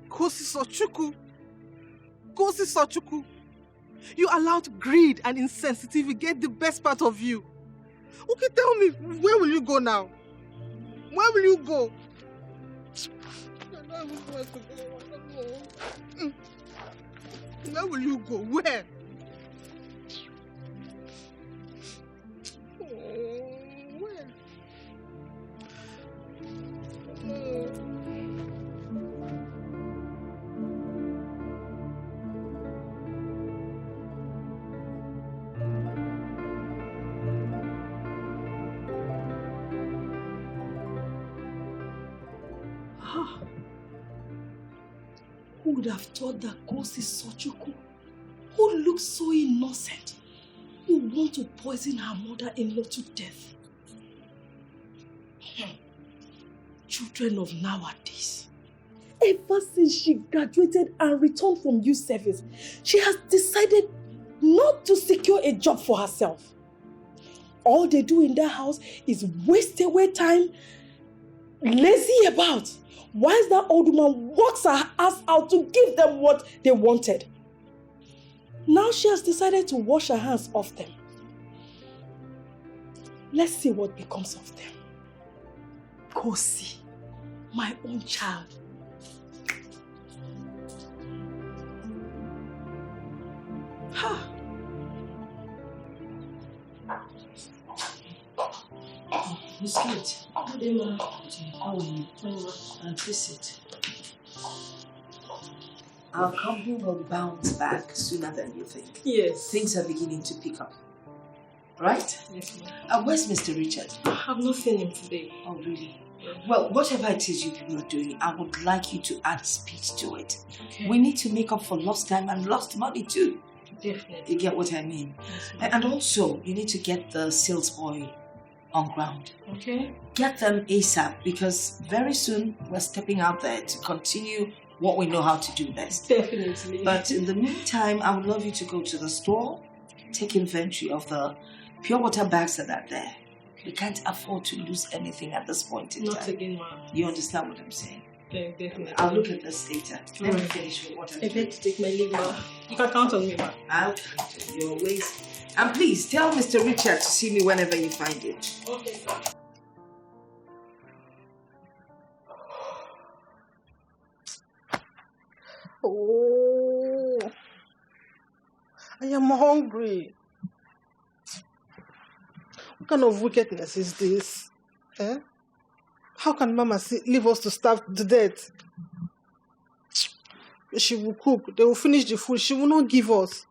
Kosi Sochuku. You allowed greed and insensitivity get the best part of you. Okay, tell me, where will you go now? Where will you go? I don't know where to go. I don't know. Where will you go? Where? Who would have thought that Kosi Sochuku, who looks so innocent, would want to poison her mother-in-law to death? Children of nowadays. Ever since she graduated and returned from youth service, she has decided not to secure a job for herself. All they do in that house is waste away time, lazy about, whilst that old woman works her ass out to give them what they wanted. Now she has decided to wash her hands off them. Let's see what becomes of them. Kosi, my own child. Biscuit. Good day, ma. How are you? And visit. Our company will bounce back sooner than you think. Yes. Things are beginning to pick up. Right? Yes, ma'am. Where's Mr. Richard? I have not seen him today. Oh, really? Well, whatever it is you people are doing, I would like you to add speed to it. Okay. We need to make up for lost time and lost money too. Definitely. You get what I mean? Yes, and also, you need to get the sales boy on ground. Okay. Get them ASAP because very soon we're stepping out there to continue what we know how to do best. Definitely. But in the meantime, I would love you to go to the store, take inventory of the pure water bags that are there. We can't afford to lose anything at this point in time. Not again, ma'am. You understand what I'm saying? Yeah, definitely. I'll look at this later. Let me finish with what I'm doing. I beg to take my leave, ma'am. You can count on me, ma'am. I'll count on your ways. And please tell Mr. Richard to see me whenever you find it. Okay, sir. Oh, I am hungry. What kind of wickedness is this? Eh? How can Mama leave us to starve to death? She will cook. They will finish the food. She will not give us.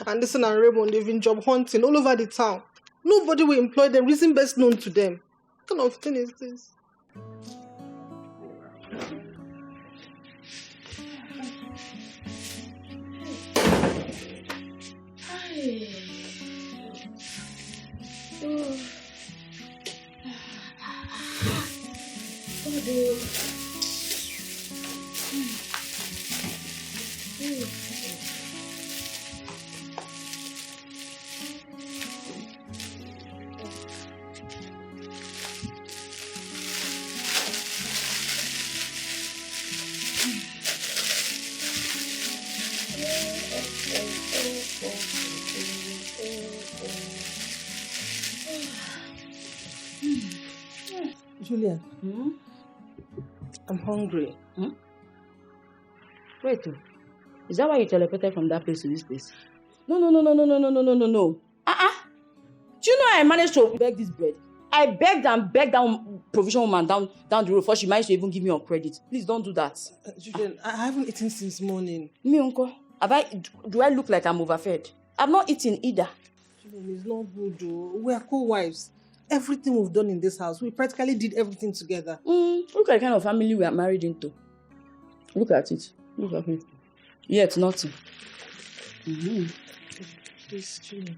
And listen, and Raymond, they've been job hunting all over the town. Nobody will employ them. Reason best known to them. What kind of thing is this? Julia, I'm hungry. Wait, is that why you teleported from that place to this place? No. Do you know I managed to beg this bread? I begged that provision woman down the road before she managed to even give me on credit. Please don't do that. Julian, I haven't eaten since morning. Me, uncle. Do I look like I'm overfed? I've not eaten either. Julian, it's not good though. We are co-wives. Everything we've done in this house, we practically did everything together. Look at the kind of family we are married into. Look at it. Look at it. Yet nothing. Please, Julian.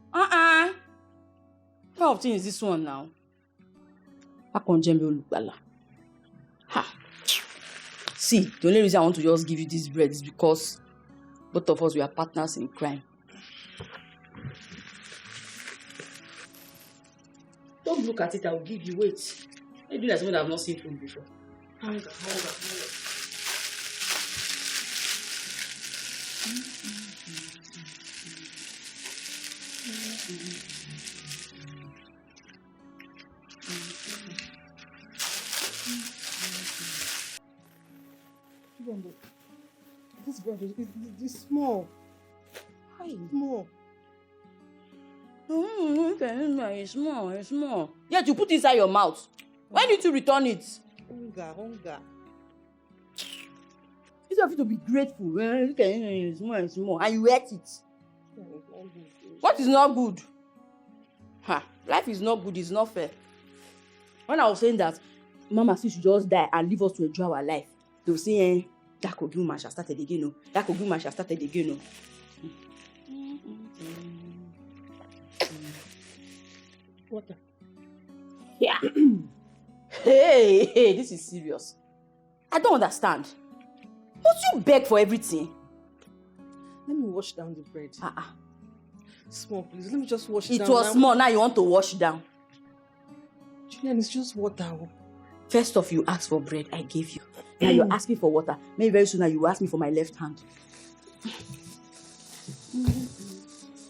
What kind of thing is this one now? Ha. See, the only reason I want to just give you this bread is because both of us we are partners in crime. Don't look at it, I will give you. Wait. Maybe like someone that I've not seen food before. Hunger. This bread is small. Hi. Small. It's small. Yet you put it inside your mouth. Why need to return it? Hunger. It's have to be grateful. It's small. And you ate it. What is not good? Life is not good, it's not fair. When I was saying that Mama said should just die and leave us to enjoy our life, they were saying, that Koguma shall started again. That Koguma shall started again. Water. Yeah. Hey, this is serious. I don't understand. Must you beg for everything? Let me wash down the bread. Small, please. Let me just wash it down. It was small, now you want to wash down. Julian, it's just water. First off, you asked for bread, I gave you. Now you're asking for water. Maybe very soon now you ask me for my left hand.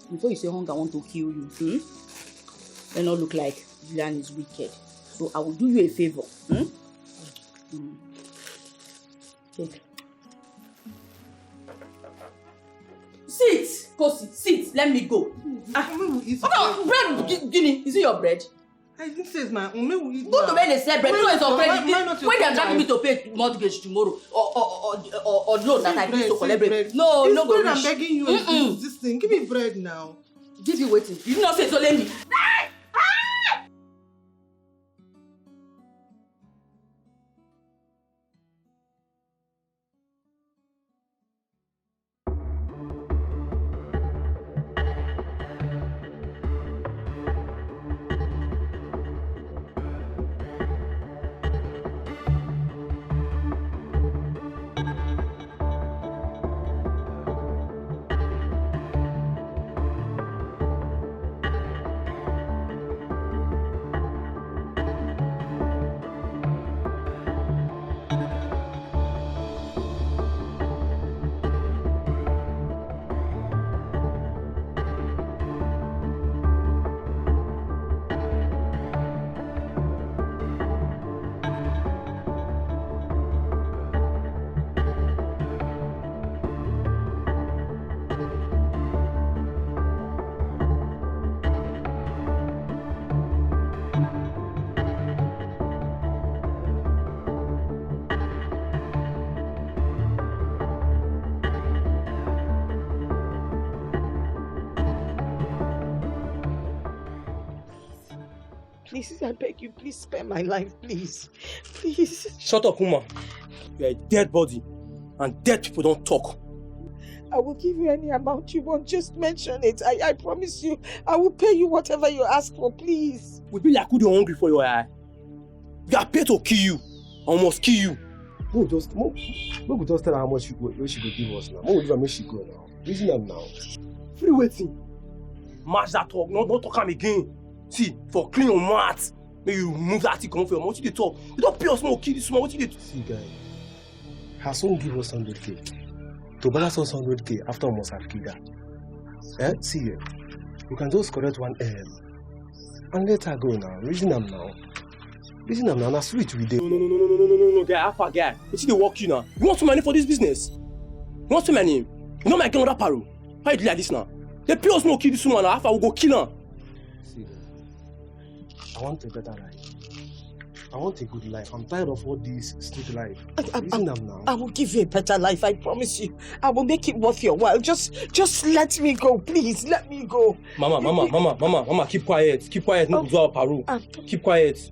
Before you say hunger, I want to kill you. Let not look like Julian is wicked. So I will do you a favor. Take. Sit, Kosi, sit. Let me go. Bread, Guinea. Is it your bread? I didn't say it's my own. Go to where they sell bread. It's already. When they are dragging me to pay mortgage tomorrow or loan that I need to collect bread. No, it's no bread go I'm begging you. This thing. Give me bread now. Give you waiting. You did not say it's only me. Please, I beg you, please spare my life, please. Please. Shut up, woman. You're a dead body. And dead people don't talk. I will give you any amount you want. Just mention it. I promise you. I will pay you whatever you ask for, please. We be like who they hungry for your eye. We are paid to kill you. Almost kill you. We just tell her how much she go give us now. We give her she go now. Reason them now. Free waiting. Match that talk. Not talk am again. See, for clean your mouth. May you move that thing come for your mouth. What you dey talk? You don't pay us more kill this man. What you dey? See guy. Her son give us 100k. To balance us 100k after we must have killed her. Eh? See here. We can just correct one M. And let her go now. Reason them now. Reason them now. Na sweet we dey. No, guy. Alpha guy. What you dey work you now? You want some money for this business? You want some money? You know my gang that paro. Why you do like this now? They pay us more kill this woman now. Alpha will go kill her. See, I want a better life. I want a good life. I'm tired of all this street life. Reason them now. I will give you a better life, I promise you. I will make it worth your while. Just let me go, please. Let me go. Mama, keep quiet. Keep quiet. No do our paro. Keep quiet.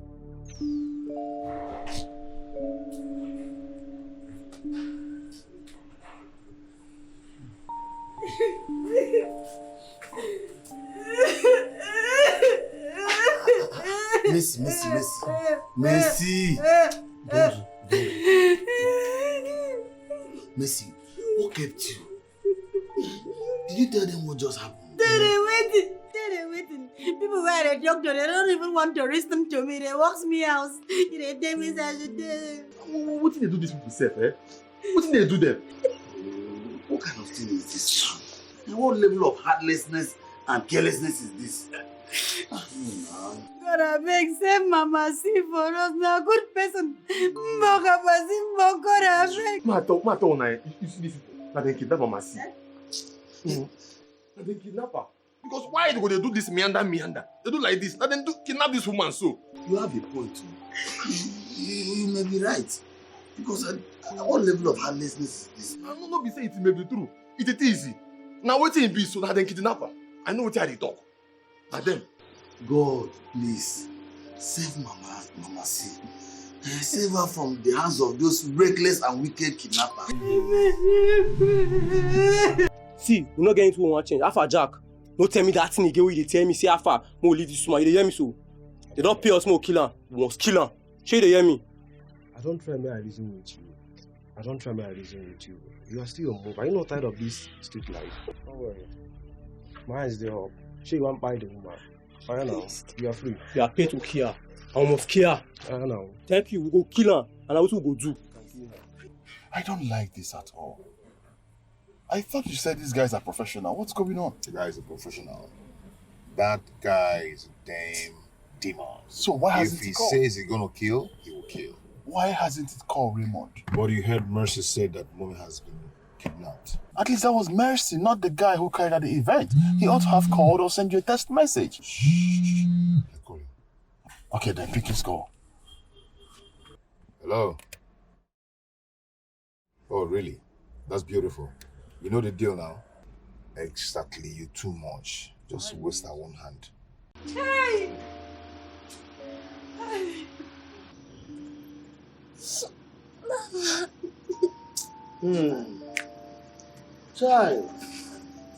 Mercy. Don't. Mercy, what kept you? Did you tell them what just happened? They're waiting. People were at a doctor, they don't even want to listen to me. They walk me out. They tell me I should do. What did they do these people say, eh? What did they do them? What kind of thing is this? What level of heartlessness and carelessness is this? God, I beg, save Mama C for us. Now, good person. God, I beg. Mato, you see this? Now they kidnap Mama C. Now they kidnap her. Because why they go they do this meander? They do like this. Now they kidnap this woman so. You have a point too. You may be right. Because what level of heartlessness is this? I don't know if say it may be true. It is easy. Now wait till it be so that they kidnap her. I know what they talk. And them. God, please, save Mama C. Save her from the hands of those reckless and wicked kidnappers. See, we're not getting into one change. Alpha Jack, don't tell me that thing again where they tell me, say Alpha, more leave this woman. You hear me so? They don't pay us more kill her. We must kill her. Sure you hear me? I don't try my reason with you. You are still on move. Are you not tired of this street life? Don't worry. My eyes there up. She won't buy the woman. I know. You are free. You are paid to kill her. I almost kill her. I know. Thank you. We go kill her. And I also go do. I don't like this at all. I thought you said these guys are professional. What's going on? The guy is a professional. That guy is a damn demon. So why hasn't he called? says he's gonna kill, he will kill. Why hasn't it called Raymond? But you heard Mercy say that Mommy has been kidnapped. At least that was Mercy, not the guy who carried out the event. He ought to have called or sent you a text message. Okay, then pick his call. Hello? Oh, really? That's beautiful. You know the deal now? Exactly, you too much. Just waste that one hand. Hey! Child.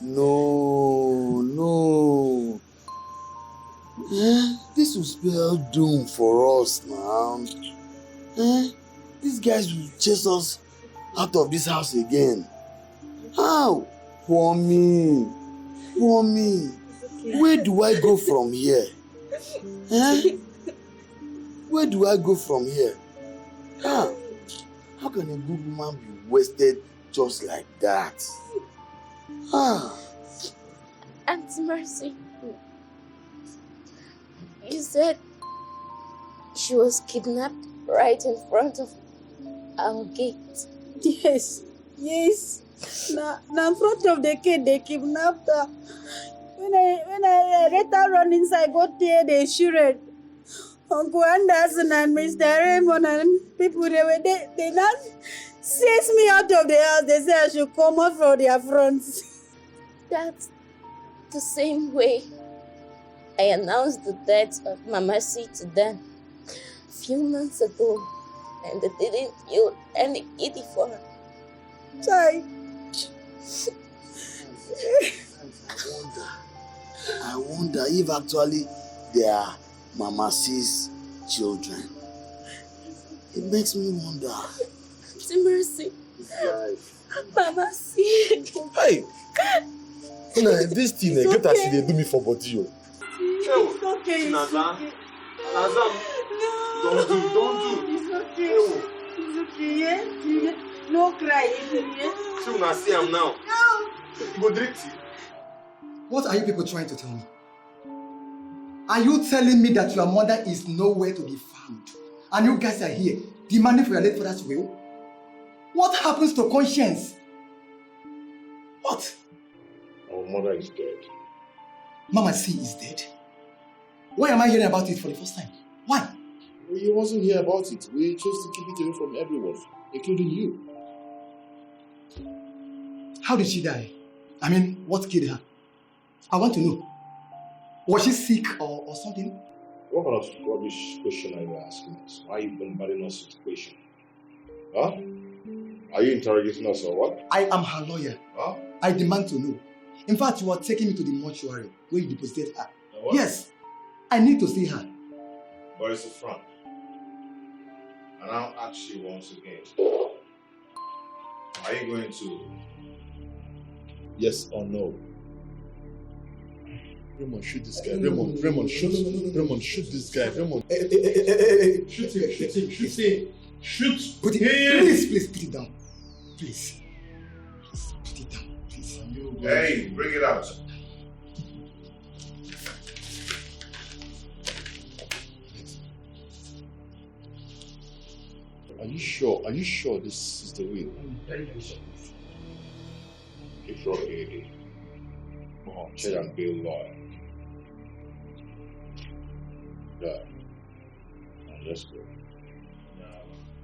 No. This will spell doom for us now. These guys will chase us out of this house again. How? For me. Where do I go from here? Where do I go from here? How can a good woman be wasted just like that? Auntie Mercy, you said she was kidnapped right in front of our gate. Yes. Now in front of the gate, they kidnapped her. When I let her run inside, got there, they shooted. Uncle Anderson and Mr. Raymond and people, they not chase me out of the house. They say I should come out from their fronts. That's the same way I announced the death of Mama C to them a few months ago, and they didn't feel any pity for her. Sorry. I wonder if actually they are Mama C's children. It makes me wonder. Mercy. Mama C. Hey! This thing, get as they do me for body. It's okay. Nazam. No. Don't do. It's okay. It's okay, yeah? No cry, yeah? See when I see him now. No. You go drink tea. What are you people trying to tell me? Are you telling me that your mother is nowhere to be found? And you guys are here demanding for your late father's will? What happens to conscience? What? Our mother is dead. Mama C is dead? Why am I hearing about it for the first time? Why? We wasn't here about it. We chose to keep it away from everyone, including you. How did she die? I mean, what killed her? I want to know. Was she sick or something? What kind of rubbish question are you asking us? Why are you bombarding us with questions? Huh? Are you interrogating us or what? I am her lawyer. Huh? I demand to know. In fact, you are taking me to the mortuary where you deposited her. What? Yes, I need to see her. But it's a front. And I'll ask you once again. Are you going to? Yes or no? Raymond, shoot this guy. Raymond, shoot this guy. Raymond. Shoot him. Shoot Put it, him. please, put it down. Please. Put it down, please. Hey, bring it out. Are you sure? Are you sure this is the will? I'm very sure. If you're ready, check and bail lawyer. Yeah. Now let's go.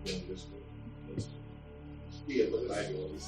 Let's go. Yeah, but I know this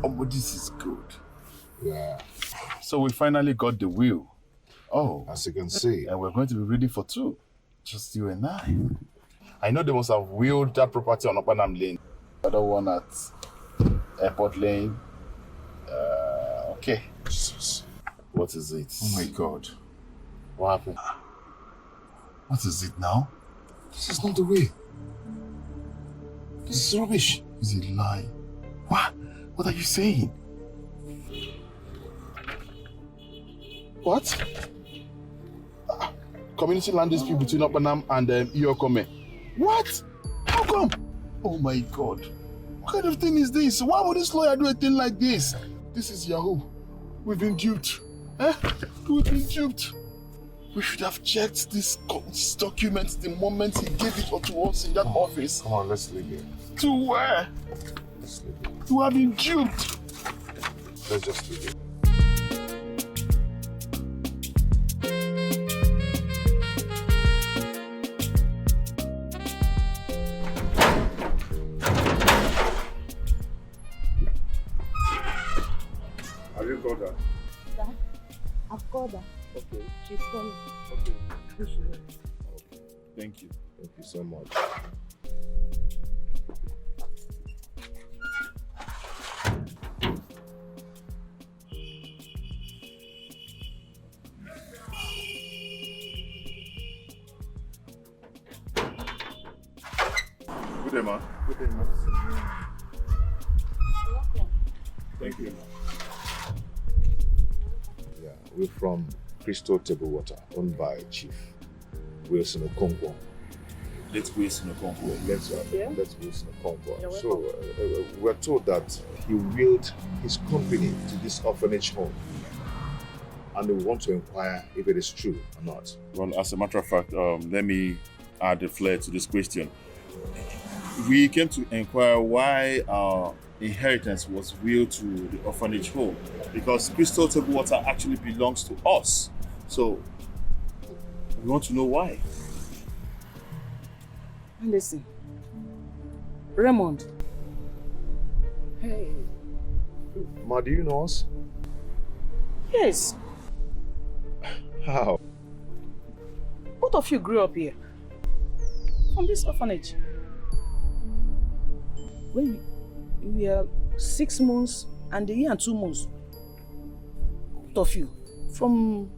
Oh, but this is good. Yeah. So we finally got the will. Oh. As you can see. And we're going to be ready for two. Just you and I. I know they must have willed that property on Opanam Lane. The other one at Airport Lane. Okay. Jesus. What is it? Oh my God. What happened? What is it now? This is not the way. This is rubbish. Is it a lie? What? What are you saying? What? Community land dispute between Opanam and Iyokome. What? How come? Oh my God. What kind of thing is this? Why would this lawyer do a thing like this? This is Yahoo. We've been duped. Eh? We've been duped. We should have checked this document the moment he gave it to us in that office. Come on, let's leave here. To where? Let's leave here. To have been duped. Let's just leave here. Have you called her? Dad, I've called her. Okay. She's coming. Okay. Okay. Thank you. Thank you so much. Good day, man. Good day, man. Welcome. Thank you. Yeah, we're from Crystal Table Water, owned by Chief Wilson Okonkwo. let's go to Okonkwo. Let's go Yeah. to Okonkwo. You're So we're told that he willed his company to this orphanage home, and we want to inquire if it is true or not. Well, as a matter of fact, let me add a flair to this question. We came to inquire why our inheritance was willed to the orphanage home, because crystal table water actually belongs to us. So we want to know why. Listen, Raymond. Hey. Ma, do you know us? Yes. How? Both of you grew up here. From this orphanage. When we were 6 months and a year and 2 months. Both of you. From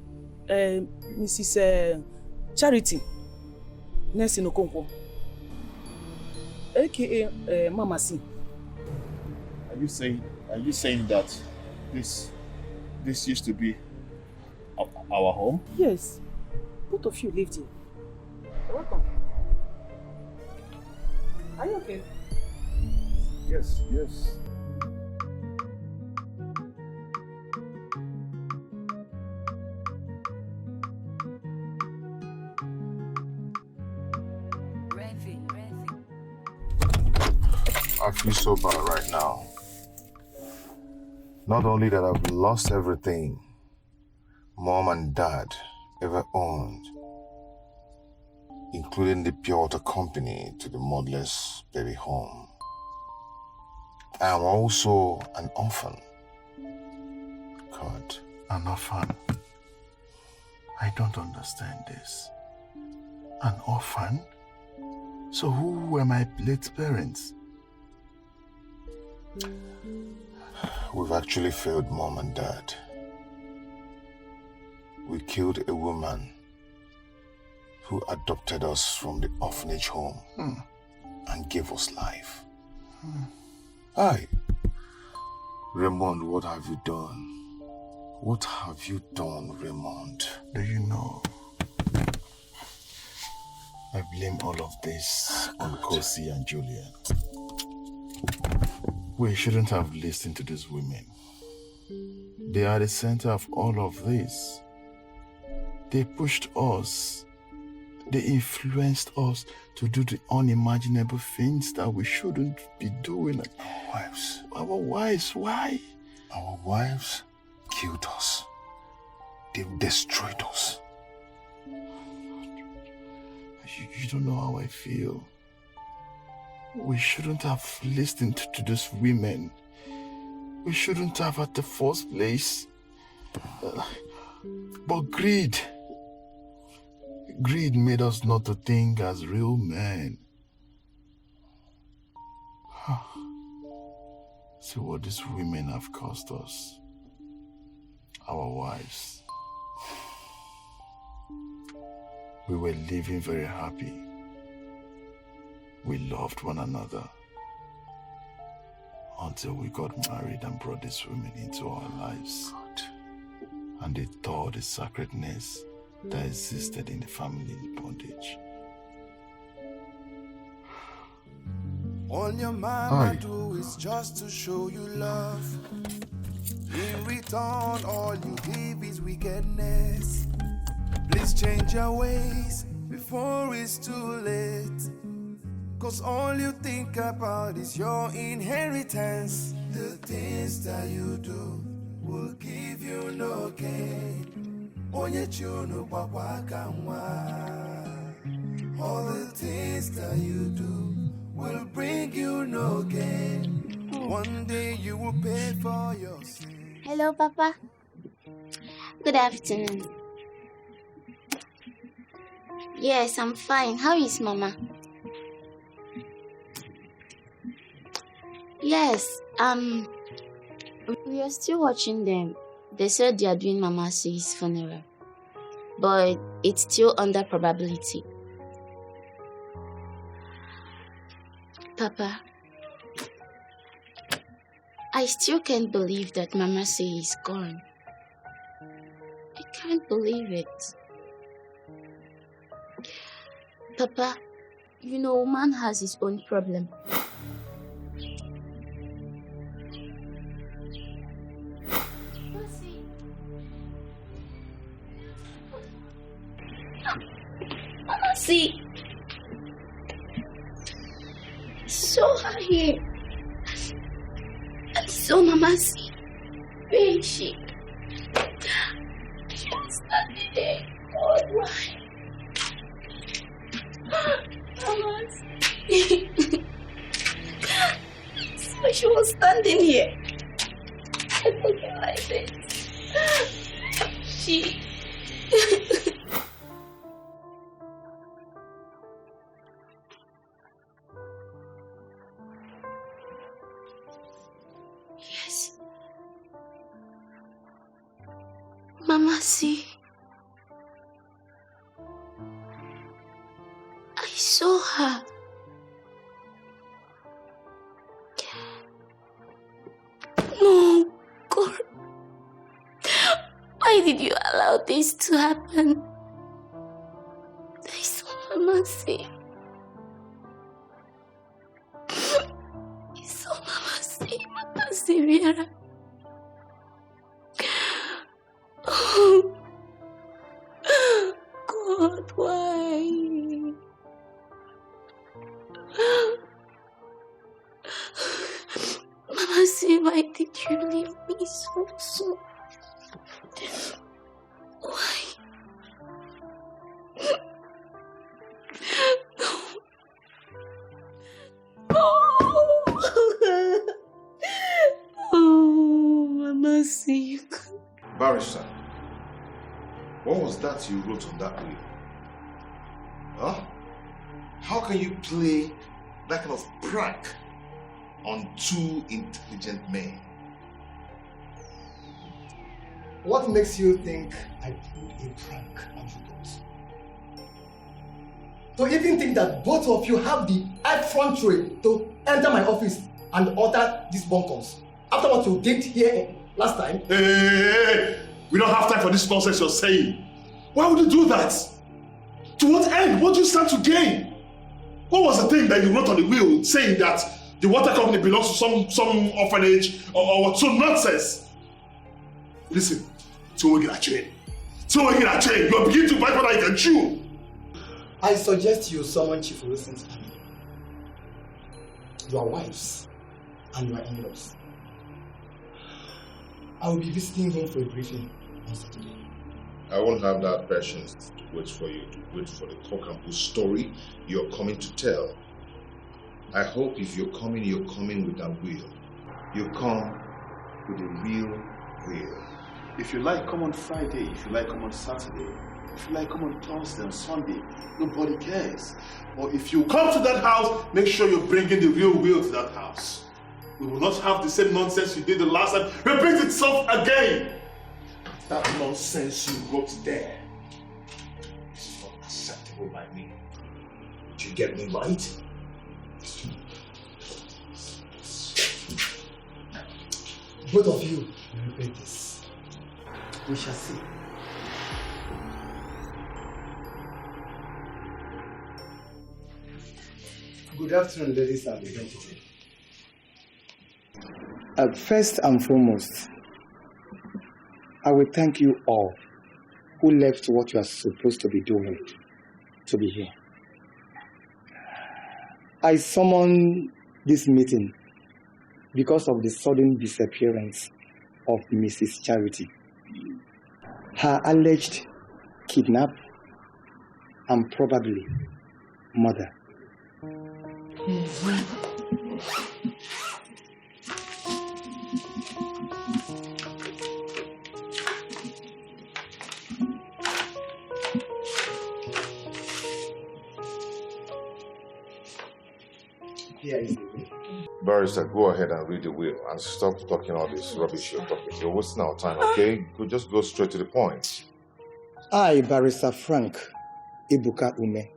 Mrs. Charity. Nelson Okonkwo. AKA Mama C. Are you saying that this used to be our home? Yes. Both of you lived here. You're welcome. Are you okay? Yes. I feel so bad right now. Not only that I've lost everything Mom and Dad ever owned, including the pure water company to the motherless baby home. I am also an orphan. God. An orphan? I don't understand this. An orphan? So who were my late parents? We've actually failed Mom and Dad. We killed a woman who adopted us from the orphanage home and gave us life. Aye. Raymond, what have you done? What have you done, Raymond? Do you know? I blame all of this on Kosi and Julian. We shouldn't have listened to these women. They are the center of all of this. They pushed us. They influenced us to do the unimaginable things that we shouldn't be doing. Our wives. Our wives, why? Our wives killed us. They destroyed us. You don't know how I feel. We shouldn't have listened to those women. We shouldn't have at the first place. But greed made us not to think as real men. See what these women have cost us. Our wives. We were living very happy. We loved one another until we got married and brought these women into our lives. And they tore the sacredness that existed in the family bondage. All your mama do is just to show you love. In return, all you give is wickedness. Please change your ways before it's too late. Cause all you think about is your inheritance. The things that you do will give you no gain. Onye chunu babaka nwa. All the things that you do will bring you no gain. One day you will pay for your sin. Hello, Papa. Good afternoon. Yes, I'm fine. How is Mama? Yes, we are still watching them. They said they are doing Mama C's funeral, but it's still under probability. Papa, I still can't believe that Mama C is gone. I can't believe it. Papa, You know, man has his own problem. Mama, see. I saw her here. I saw Mama see. Where is she? She was standing there. God, why? Mama see. So she was standing here. I forget like this. She. Yes. Mama, see. I saw her. No, God. Why did you allow this to happen? I saw Mama see. I saw Mama see. Mama see, Vera. Oh, God, why? Mama see, why did you leave me so soon? Why? Oh, Mama see. Barrister, what was that you wrote on that will? Huh? How can you play that kind of prank on two intelligent men? What makes you think I pulled a prank on you both? To even think that both of you have the effrontery to enter my office and utter these bunkers after what you did here last time? Hey, we don't have time for this nonsense you're saying. Why would you do that? To what end? What do you stand to gain? What was the thing that you wrote on the will saying that the water company belongs to some orphanage or some nonsense? Listen, you're beginning to bite more than you can chew. I suggest you summon Chief Wilson's family, your wives, and your in-laws. I will be visiting him for a briefing on Saturday. I won't have that patience to wait for you, to wait for the cock and bull story you're coming to tell. I hope if you're coming with that will. You come with a real will. If you like, come on Friday. If you like, come on Saturday. If you like, come on Thursday and Sunday. Nobody cares. Or if you come to that house, make sure you're bringing the real will to that house. We will not have the same nonsense you did the last time repeat itself again. That nonsense you wrote there is not acceptable by me. Did you get me right? Both of you will regret this. We shall see. Good afternoon, ladies and gentlemen. First and foremost, I will thank you all who left what you are supposed to be doing to be here. I summoned this meeting because of the sudden disappearance of Mrs. Charity, her alleged kidnap, and probably murder. Here is the will. Barrister, go ahead and read the will and stop talking all this rubbish you're talking. You're wasting our time, okay? Just go straight to the point. I, Barrister Frank Ibuka Ume,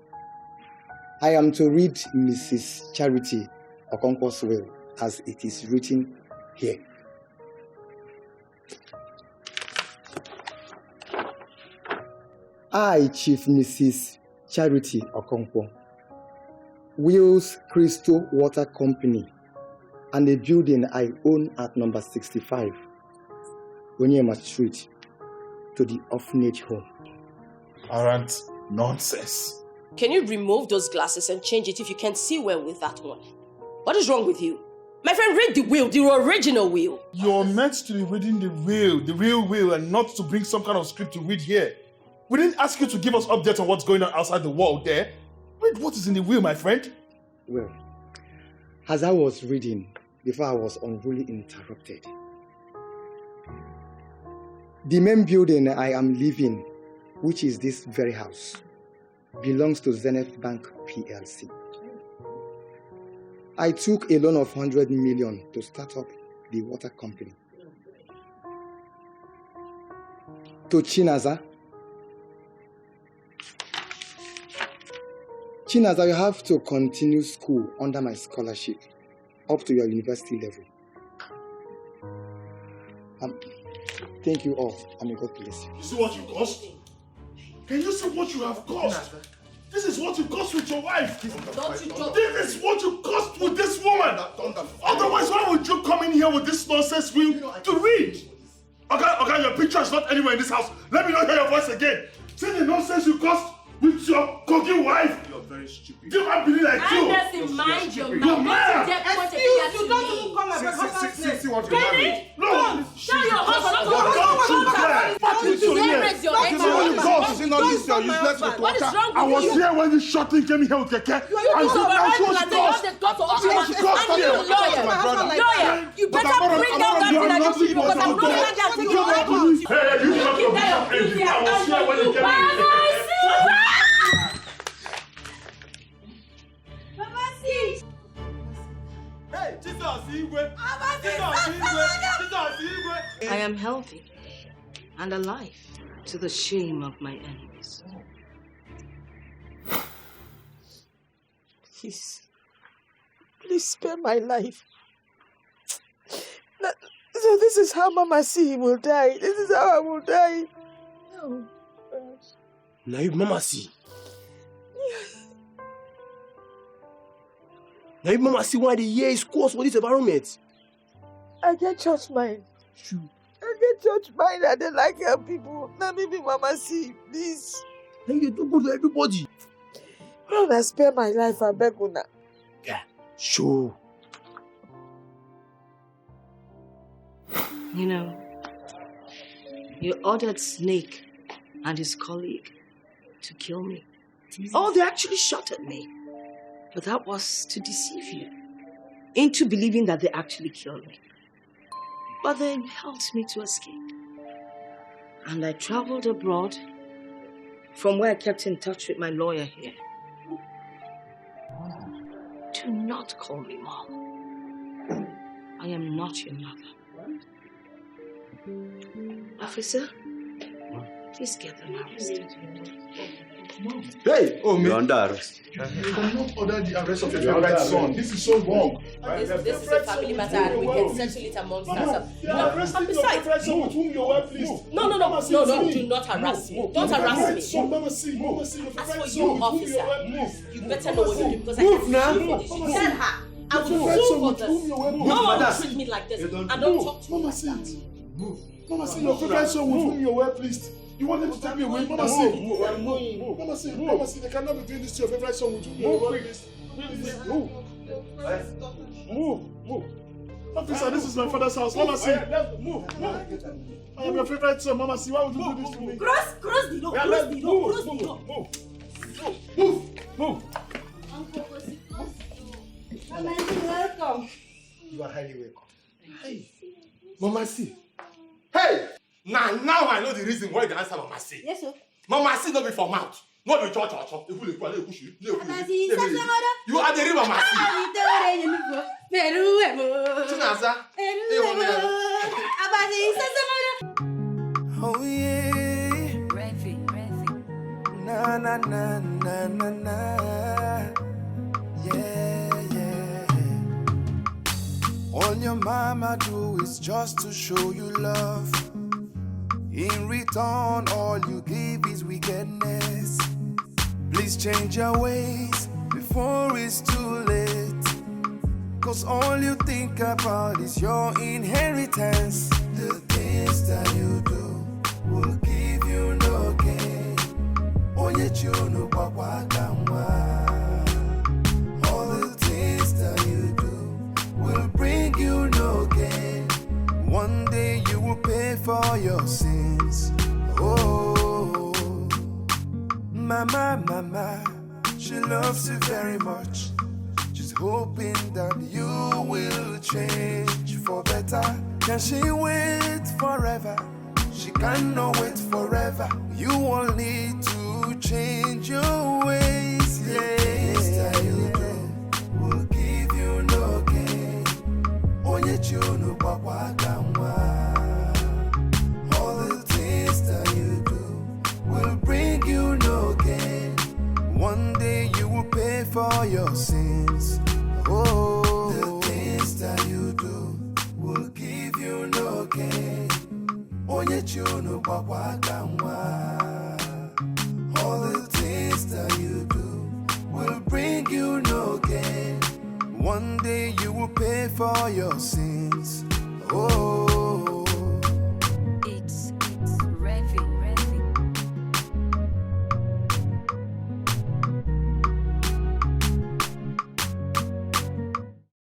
I am to read Mrs. Charity Okonkwo's will as it is written here. I, Chief Mrs. Charity Okonkwo, Wheels Crystal Water Company and a building I own at number 65, Onyema Street, to the orphanage home. Arrant nonsense. Can you remove those glasses and change it if you can't see well with that one? What is wrong with you? My friend, read the will, the original will. You're meant to be reading the real will, and not to bring some kind of script to read here. We didn't ask you to give us updates on what's going on outside the wall there. Read what is in the will, my friend. Well, as I was reading, before I was unruly interrupted. The main building I am living, which is this very house, belongs to Zenith Bank PLC. I took a loan of 100 million to start up the water company. To Chinaza, you have to continue school under my scholarship up to your university level. Thank you all, and may God bless you. You see what you cost? Can you see what you have cost? This is what you cost with your wife. This is what you cost with this woman. Otherwise, why would you come in here with this nonsense will to read? Okay, your picture is not anywhere in this house. Let me not hear your voice again. See the nonsense you cost with your cooking wife. You're very stupid. Do not believe like you. Anderson, mind your You're mad. Excuse you, don't even come and break husband's name. See what you Kenny? No. Tell your husband What is wrong with you? I was here when this short thing came here with Keke. You You better bring down that thing against you because I'm not going to take you out. Hey, you shut your mouth. I was here when you came here. I am healthy and alive to the shame of my enemies. Please spare my life. So this is how Mama C will die. This is how I will die. No. Now you Mama C. Yes. Now you Mama C why the year is course for this environment. I get church mind. True. I get church mind. I don't like help people. Let me be Mama C, please. Then you do good to everybody. When I spare my life, I beg una. Yeah, sure. You know, you ordered Snake and his colleague to kill me. Oh, they actually shot at me. But that was to deceive you into believing that they actually killed me. But they helped me to escape. And I traveled abroad from where I kept in touch with my lawyer here. Do not call me Mom. I am not your mother. Officer, please get them arrested. Hey! Oh, you're under arrest. You cannot order the arrest of your favorite son. This is so wrong. This is a family matter and we can settle it amongst ourselves. And besides, with whom you were, please. No, do not harass me. Don't harass me. As for you, officer, you better know what you do because I can sue for this. Tell her, I will sue for this. No one will treat me like this. And don't talk to me like that. Mama, see your favorite son with whom you were pleased. You want them to take me away? Mama, see. Mama, see, they cannot be doing this to your favorite son with whom you were pleased. Move. Officer, this is my father's house. Mama, see. Move. I am your favorite son. Mama, see, why would you do this to me? Cross the door. Move. Uncle Kosi, Mama, welcome. You are highly welcome. Hey, Mama C. Hey! Now I know the reason why you can answer Mama C. Yes, sir. Mama C not be for mouth. Not be church. You are the real Mama C. Chinaza. Oh yeah. Ready. Na. Yeah. All your mama do is just to show you love. In return, all you give is wickedness. Please change your ways before before it's too late. Cause all you think about is your inheritance. The things that you do will give you no gain. Onye chunu wawakamwa. All the things that you do will bring you no gain. One day you will pay for your sins. Oh, mama, mama, she loves you very much. She's hoping that you will change for better. Can she wait forever? She cannot wait forever. You all need to change your ways. Yeah, you do will give you no gain. Onye chunu wawakamwa. All the things that you do will bring you no gain. One day you will pay for your sins. Oh, the things that you do will give you no gain. Onye chunu wawakamwa. All the things that you do will bring you no gain. One day you will pay for your sins.